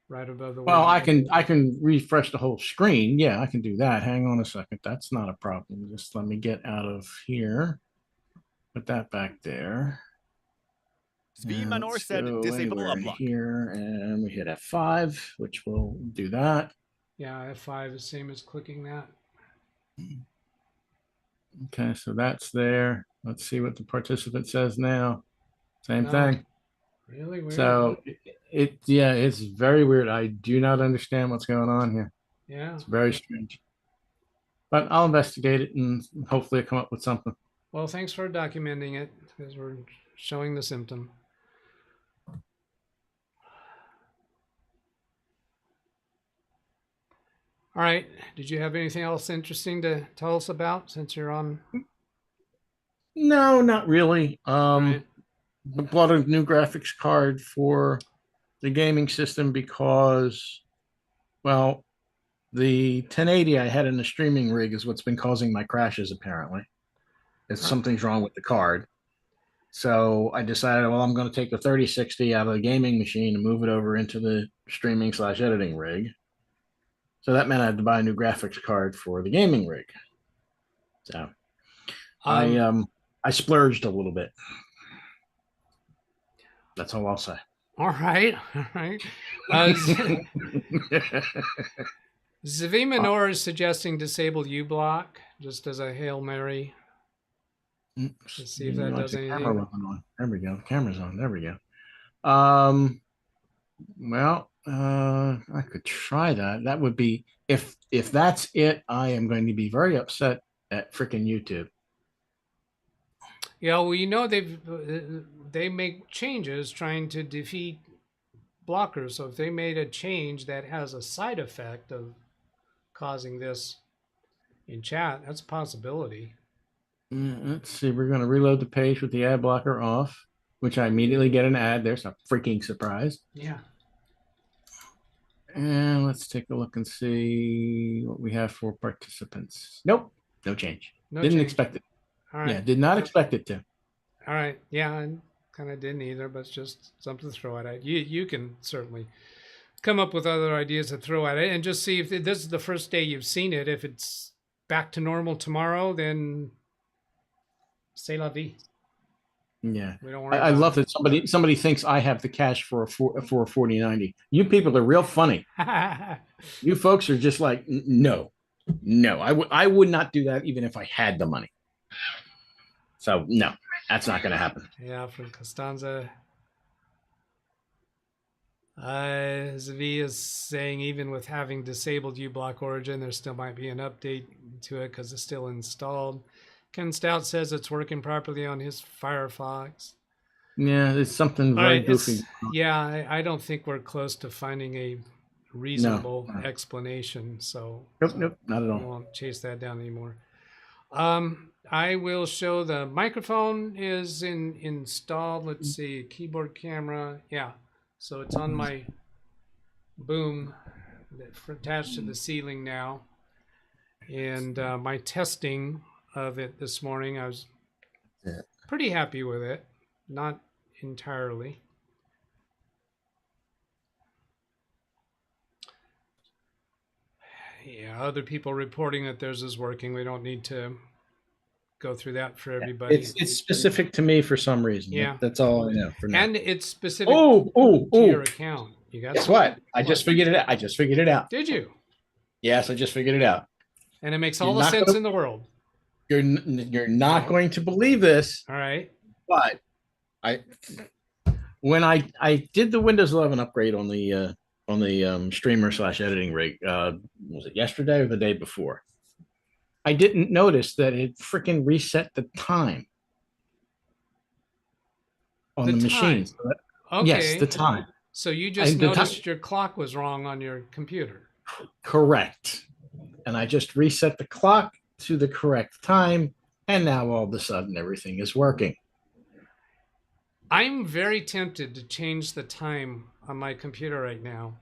right above the Well, word? I can refresh the whole screen. Yeah, I can do that. Hang on a second. That's not a problem. Just let me get out of here. Put that back there. Svi And Manor let's said go disable anywhere in uplock. here, and we hit F5, which will do that. Yeah, F5 is same as clicking that. Okay, so that's there. Let's see what the participant says now. Same No. thing. Really weird. So it's very weird. I do not understand what's going on here. Yeah. It's very strange. But I'll investigate it and hopefully come up with something. Well, thanks for documenting it because we're showing the symptom. All right. Did you have anything else interesting to tell us about since you're on? No, not really. Right. Bought a new graphics card for the gaming system because, well, the 1080 I had in the streaming rig is what's been causing my crashes, apparently. Something's wrong with the card. So I decided, well, I'm going to take the 3060 out of the gaming machine and move it over into the streaming/editing rig. So that meant I had to buy a new graphics card for the gaming rig. So I splurged a little bit. That's all I'll say. All right. All right. Svi Manor is suggesting disable uBlock just as a Hail Mary. Let's see if that does anything. Camera on. There we go. The camera's on. There we go. Well, I could try that. That would be if that's it. I am going to be very upset at freaking YouTube. Yeah, well, you know they make changes trying to defeat blockers. So if they made a change that has a side effect of causing this in chat, that's a possibility. Let's see. We're going to reload the page with the ad blocker off, which I immediately get an ad. There's a freaking surprise. Yeah. And let's take a look and see what we have for participants. Nope, no change. Didn't expect it. All right. Yeah, did not expect it to. All right. Yeah, I kind of didn't either, but it's just something to throw at it. You can certainly come up with other ideas to throw at it and just see if this is the first day you've seen it. If it's back to normal tomorrow, then c'est la vie. Yeah, we don't worry I love that somebody thinks I have the cash for a 4090. You people are real funny. You folks are just like, no, I would not do that even if I had the money. So no, that's not going to happen. Yeah, from Costanza. Zvi is saying even with having disabled uBlock Origin, there still might be an update to it because it's still installed. Ken Stout says it's working properly on his Firefox. Yeah, it's something very goofy. Yeah, I don't think we're close to finding a reasonable explanation. So nope, not at all. We won't chase that down anymore. I will show the microphone is installed. Let's see, keyboard, camera. Yeah, so it's on my boom attached to the ceiling now. And my testing of it this morning, I was pretty happy with it. Not entirely. Yeah, other people reporting that theirs is working. We don't need to go through that for everybody. It's specific to me for some reason. Yeah, that's all I know for now. And it's specific to your account. You got guess what? I just figured it out. Did you? Yes, I just figured it out. And it makes all the sense in the world. You're not going to believe this. All right. But when I did the Windows 11 upgrade on the streamer/editing rig, was it yesterday or the day before? I didn't notice that it freaking reset the time on the machine. Okay. Yes, the time. So you just noticed your clock was wrong on your computer. Correct. And I just reset the clock to the correct time, and now all of a sudden everything is working. I'm very tempted to change the time on my computer right now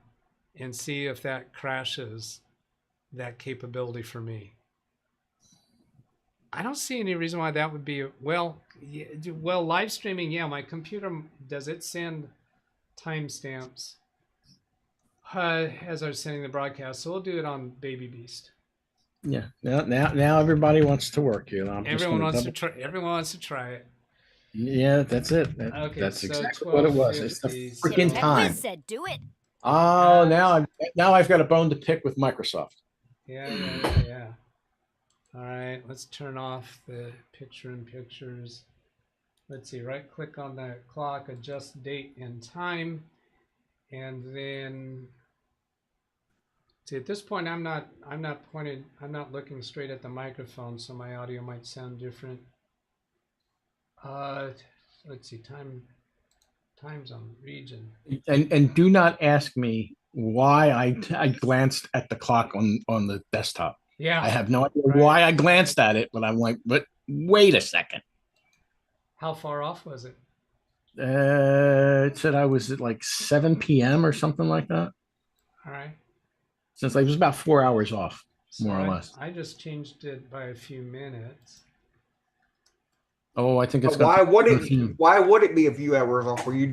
and see if that crashes that capability for me. I don't see any reason why that would be well. Live streaming, yeah, my computer does it send timestamps as I was sending the broadcast, so we'll do it on Baby Beast. Yeah. Now everybody wants to work here. Everyone wants to try it. Yeah, that's it. That's so exactly what it was. It's the freaking time. Said do it. Oh, now I've got a bone to pick with Microsoft. Yeah. All right, let's turn off the picture in pictures. Let's see, right click on the clock, adjust date and time, and then see at this point I'm not looking straight at the microphone, so my audio might sound different. Let's see, time zone region. And do not ask me why I glanced at the clock on the desktop. Yeah. I have no idea why I glanced at it, but I'm like, but wait a second. How far off was it? It said I was at like 7 p.m. or something like that. All right. Since like it was about 4 hours off, So more or less. I just changed it by a few minutes. Oh, I think it's why would it be a few hours off? Were you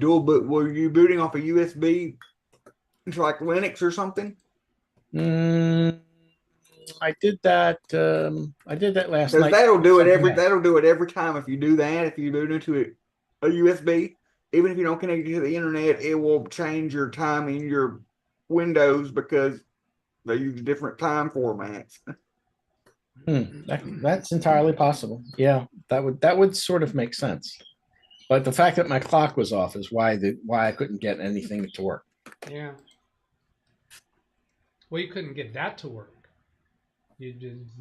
booting off a USB into like Linux or something? I did that. I did that last night. That'll do it every time. If you do that, if you boot into a USB, even if you don't connect it to the internet, it will change your time in your Windows because they use different time formats. That's entirely possible. Yeah, that would sort of make sense. But the fact that my clock was off is why I couldn't get anything to work. Yeah. Well, you couldn't get that to work.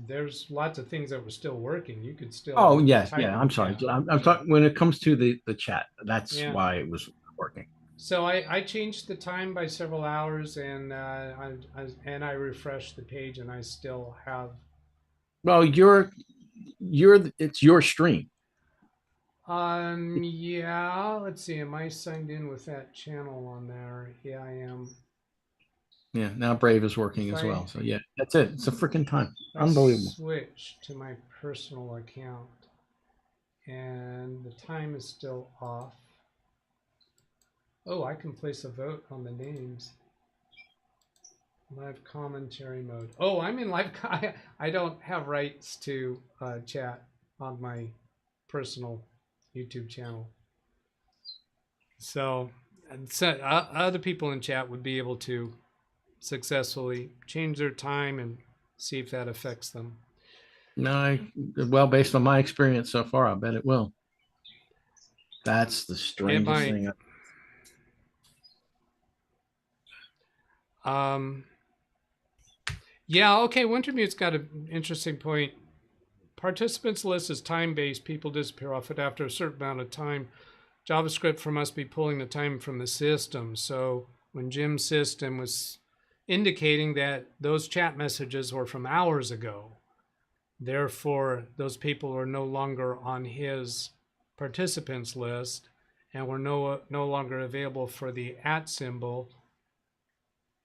There's lots of things that were still working. You could still. Oh yes, yeah. I'm sorry. I'm talking when it comes to the chat. That's why it was working. So I changed the time by several hours, and I refreshed the page, and I still have. Well, it's your stream. Yeah. Let's see. Am I signed in with that channel on there? Yeah, I am. Yeah, now Brave is working as well. So yeah, that's it. It's a freaking time. Unbelievable. Switch to my personal account, and the time is still off. Oh, I can place a vote on the names. Live commentary mode. Oh, I'm in live. I don't have rights to chat on my personal YouTube channel. So other people in chat would be able to successfully change their time and see if that affects them. No, well, based on my experience so far, I bet it will. That's the strangest thing. Yeah, okay, Wintermute's got an interesting point. Participants list is time-based. People disappear off it after a certain amount of time. JavaScript must be pulling the time from the system. So when Jim's system was indicating that those chat messages were from hours ago, therefore those people are no longer on his participants list and were no longer available for the @ symbol.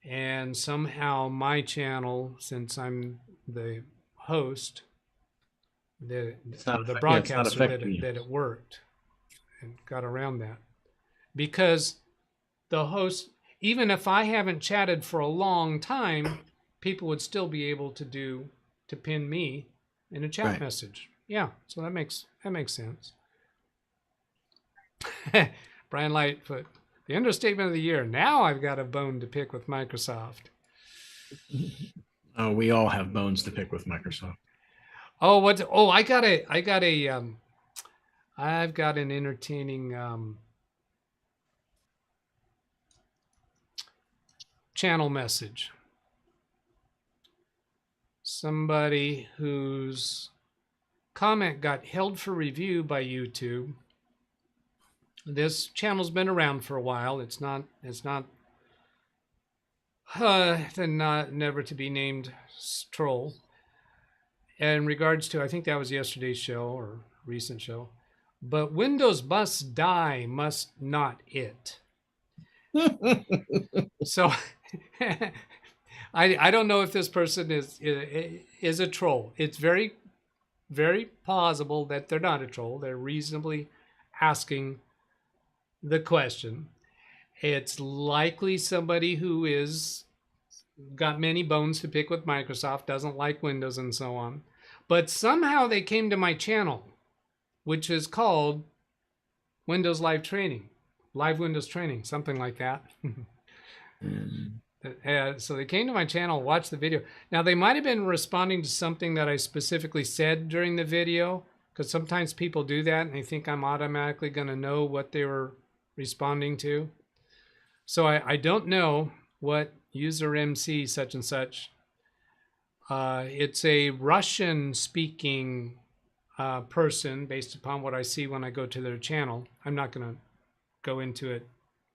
And somehow my channel, since I'm the host, the broadcaster, that it worked and got around that. Because the host, even if I haven't chatted for a long time, people would still be able to pin me in a chat message. Yeah, so that makes sense. Brian Lightfoot. The understatement of the year. Now I've got a bone to pick with Microsoft. Oh, we all have bones to pick with Microsoft. Oh, I've got an entertaining channel message. Somebody whose comment got held for review by YouTube. This channel's been around for a while. It's not the never to be named troll. In regards to, I think that was yesterday's show or recent show, but Windows must die, must not it. So I don't know if this person is a troll. It's very, very plausible that they're not a troll. They're reasonably asking the question. It's likely somebody who is got many bones to pick with Microsoft, doesn't like Windows and so on. But somehow they came to my channel, which is called Windows Live Training, Live Windows Training, something like that. So they came to my channel, watched the video. Now they might have been responding to something that I specifically said during the video, because sometimes people do that and they think I'm automatically going to know what they were responding to. So I don't know what user MC such and such. It's a Russian speaking person based upon what I see when I go to their channel. I'm not going to go into it.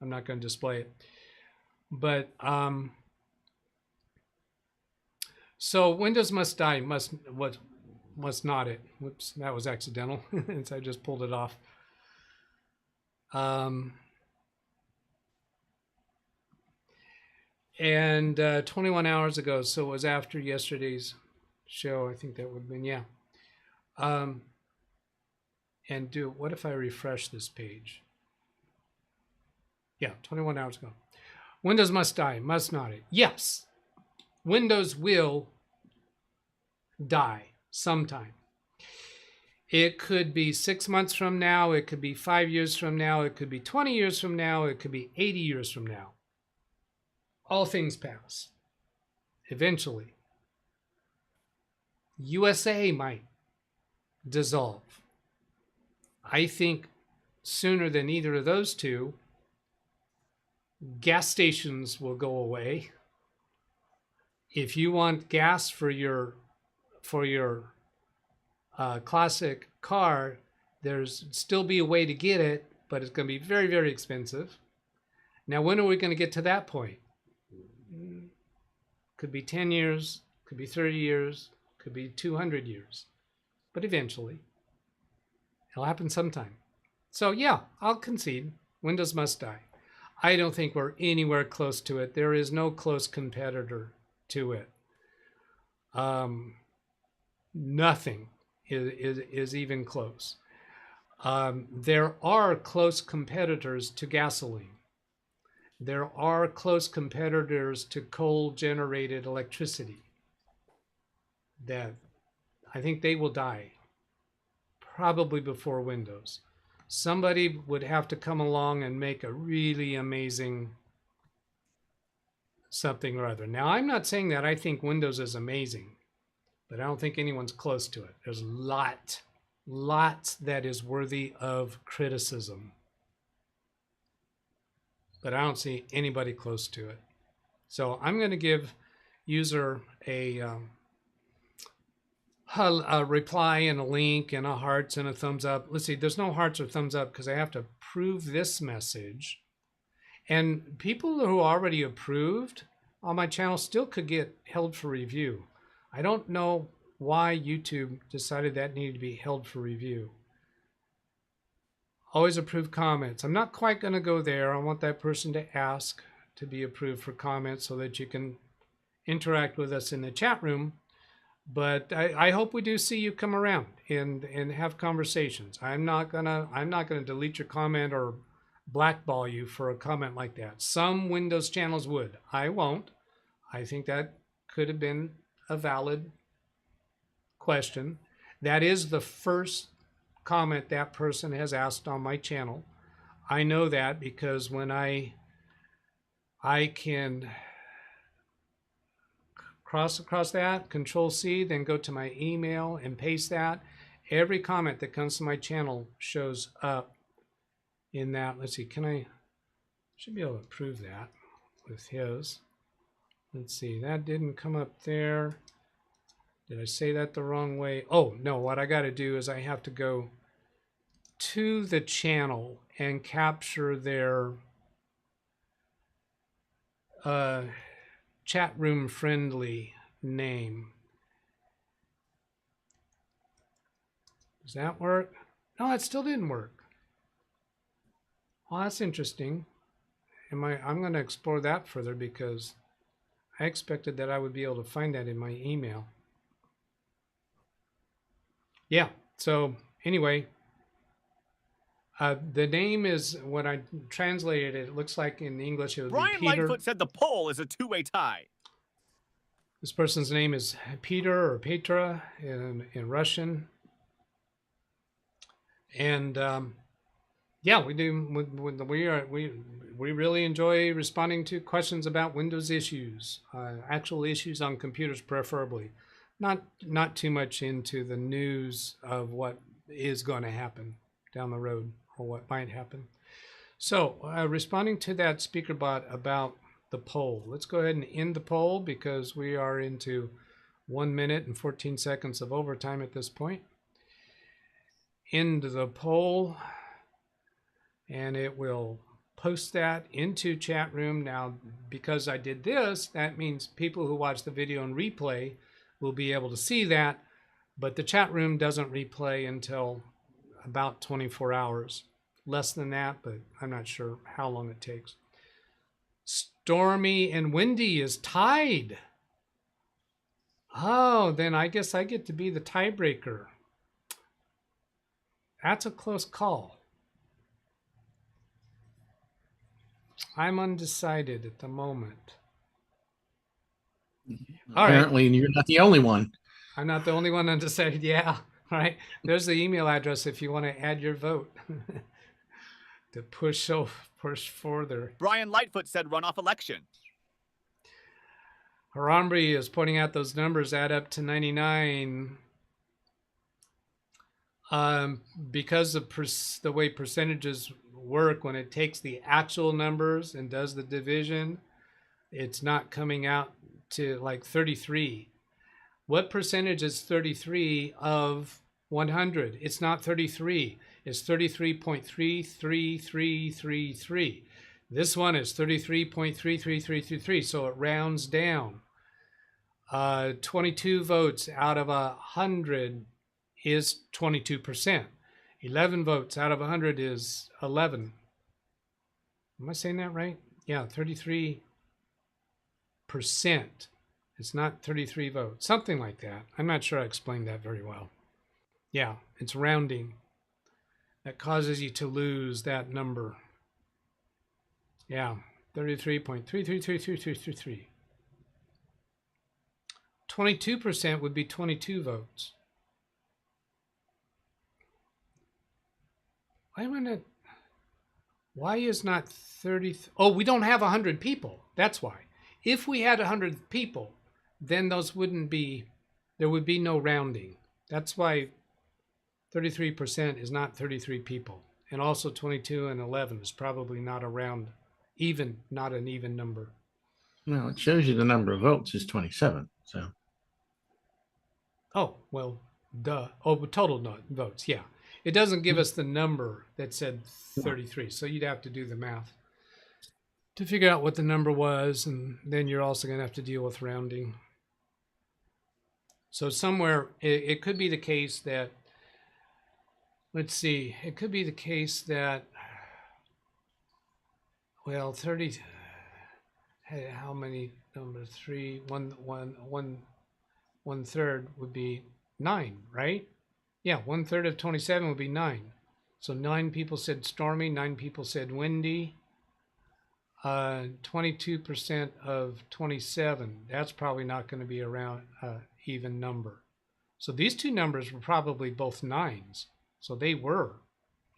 I'm not going to display it. But so Windows must die, must not it. Whoops, that was accidental. So I just pulled it off. And 21 hours ago, so it was after yesterday's show. I think that would have been, yeah. And what if I refresh this page? Yeah, 21 hours ago. Windows must die, must not it? Yes, Windows will die sometime. It could be 6 months from now. It could be 5 years from now. It could be 20 years from now. It could be 80 years from now. All things pass. Eventually. USA might dissolve. I think sooner than either of those two, gas stations will go away. If you want gas for your classic car, there's still be a way to get it, but it's going to be very, very expensive. Now, when are we going to get to that point? Could be 10 years, could be 30 years, could be 200 years, but eventually it'll happen sometime. So yeah, I'll concede Windows must die. I don't think we're anywhere close to it. There is no close competitor to it. Nothing is even close. There are close competitors to gasoline. There are close competitors to coal-generated electricity that I think they will die probably before Windows. Somebody would have to come along and make a really amazing something or other. Now, I'm not saying that I think Windows is amazing, but I don't think anyone's close to it. There's lots that is worthy of criticism, but I don't see anybody close to it. So I'm going to give user a reply and a link and a hearts and a thumbs up. Let's see, there's no hearts or thumbs up because I have to approve this message. And people who already approved on my channel still could get held for review. I don't know why YouTube decided that needed to be held for review. Always approve comments. I'm not quite going to go there. I want that person to ask to be approved for comments so that you can interact with us in the chat room. But I hope we do see you come around and have conversations. I'm not gonna delete your comment or blackball you for a comment like that. Some Windows channels would. I won't. I think that could have been a valid question. That is the first comment that person has asked on my channel. I know that because when I can cross across that, Control C, then go to my email and paste that. Every comment that comes to my channel shows up in that. Let's see, should be able to approve that with his. Let's see, that didn't come up there. Did I say that the wrong way? Oh, no, what I got to do is I have to go to the channel and capture their chat room friendly name. Does that work? No, it still didn't work. Well, that's interesting. I'm going to explore that further because expected that I would be able to find that in my email. Yeah, so anyway, the name is, when I translated it, it looks like in English it would Brian be Peter. Lightfoot said the poll is a two-way tie. This person's name is Peter or Petra in Russian. And yeah, we do. We really enjoy responding to questions about Windows issues, actual issues on computers, preferably. Not too much into the news of what is going to happen down the road or what might happen. So responding to that speaker bot about the poll. Let's go ahead and end the poll because we are into 1 minute and 14 seconds of overtime at this point. End the poll, and it will post that into chat room. Now, because I did this, that means people who watch the video and replay will be able to see that, but the chat room doesn't replay until about 24 hours. Less than that, but I'm not sure how long it takes. Stormy and Windy is tied. Oh, then I guess I get to be the tiebreaker. That's a close call. I'm undecided at the moment. All Apparently, right. you're not the only one. I'm not the only one undecided. Yeah. All right. There's the email address if you want to add your vote to push further. Brian Lightfoot said runoff election. Harambe is pointing out those numbers add up to 99. Because of the way percentages work, when it takes the actual numbers and does the division, it's not coming out to like 33. What percentage is 33 of 100? It's not 33. It's 33.33333. This one is 33.33333, so it rounds down. 22 votes out of 100 is 22%. 11 votes out of 100 is 11. Am I saying that right? Yeah, 33%. It's not 33 votes. Something like that. I'm not sure I explained that very well. Yeah, it's rounding. That causes you to lose that number. Yeah, 33.3333333. 22% would be 22 votes. Wait a minute. Why is not 30? Oh, we don't have 100 people. That's why. If we had 100 people, then those wouldn't be, there would be no rounding. That's why 33% is not 33 people. And also 22 and 11 is probably not around even, not an even number. No, it shows you the number of votes is 27. So. Oh, well, duh. Oh, total votes, yeah. It doesn't give us the number that said 33, so you'd have to do the math to figure out what the number was, and then you're also going to have to deal with rounding. So somewhere, it could be the case that, let's see, it could be the case that, well, 30, how many numbers? 3, 1/3 would be 9, right? Yeah, 1/3 of 27 would be 9. So 9 people said stormy, 9 people said windy. 22% of 27, that's probably not going to be around even number. So these two numbers were probably both 9s. So they were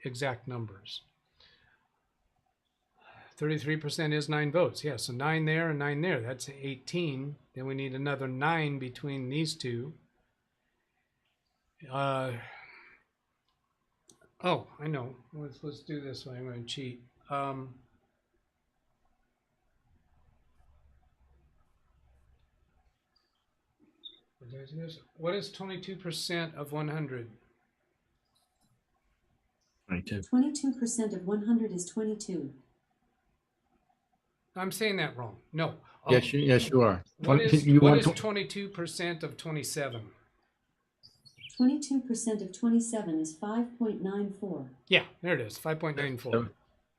exact numbers. 33% is 9 votes. Yeah, so 9 there and 9 there. That's 18. Then we need another 9 between these two. Oh, I know. Let's do this way. I'm going to cheat. What is 22% of 100? 22. 22% of 100 is 22. I'm saying that wrong. No. Oh, Yes, you are. What is 22% of 27? 22% of 27 is 5.94. Yeah, there it is, 5.94.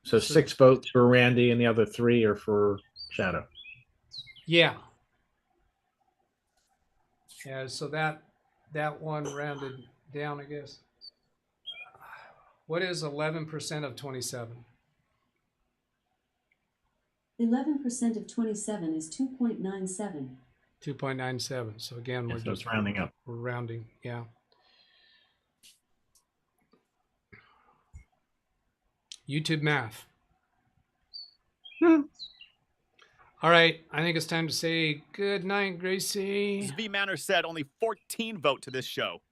So 6 votes for Randy and the other 3 are for Shadow. Yeah, Yeah, so that one rounded down, I guess. What is 11% of 27? 11% of 27 is 2.97. 2.97. So again, we're So just it's rounding up. We're rounding, yeah. YouTube math. All right, I think it's time to say good night, Gracie. V Manor said only 14 vote to this show.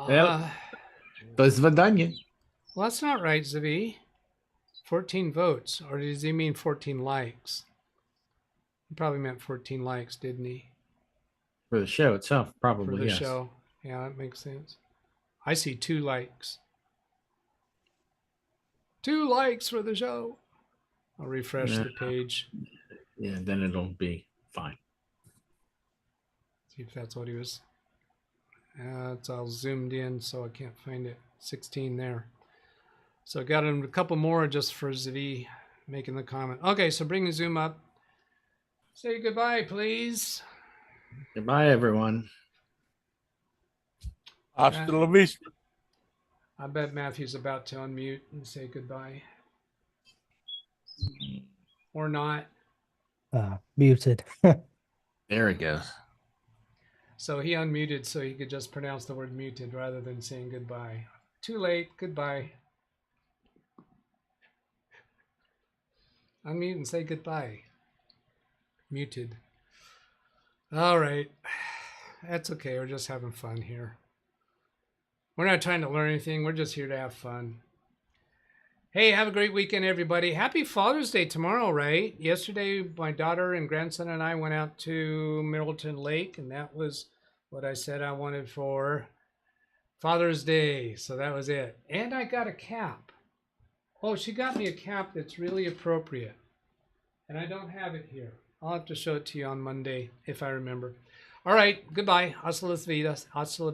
Well, does Vidania. Well, that's not right, Zvi. 14 votes, or does he mean 14 likes? He probably meant 14 likes, didn't he? For the show itself, probably, For the yes. show. Yeah, that makes sense. I see 2 likes. 2 likes for the show. I'll refresh the page. Yeah, then it'll be fine. See if that's what he was. It's all zoomed in, so I can't find it. 16 there. So I got a couple more just for Zvi making the comment. Okay, so bring the zoom up. Say goodbye, please. Goodbye, everyone. Hasta la vista. I bet Matthew's about to unmute and say goodbye. Or not. Muted. There it goes. So he unmuted so he could just pronounce the word muted rather than saying goodbye. Too late. Goodbye. Unmute and say goodbye. Muted. All right. That's okay. We're just having fun here. We're not trying to learn anything. We're just here to have fun. Hey, have a great weekend, everybody. Happy Father's Day tomorrow, right? Yesterday, my daughter and grandson and I went out to Middleton Lake, and that was what I said I wanted for Father's Day. So that was it. And I got a cap. Oh, she got me a cap that's really appropriate. And I don't have it here. I'll have to show it to you on Monday if I remember. All right. Goodbye. Hasta las vidas. Hasta la...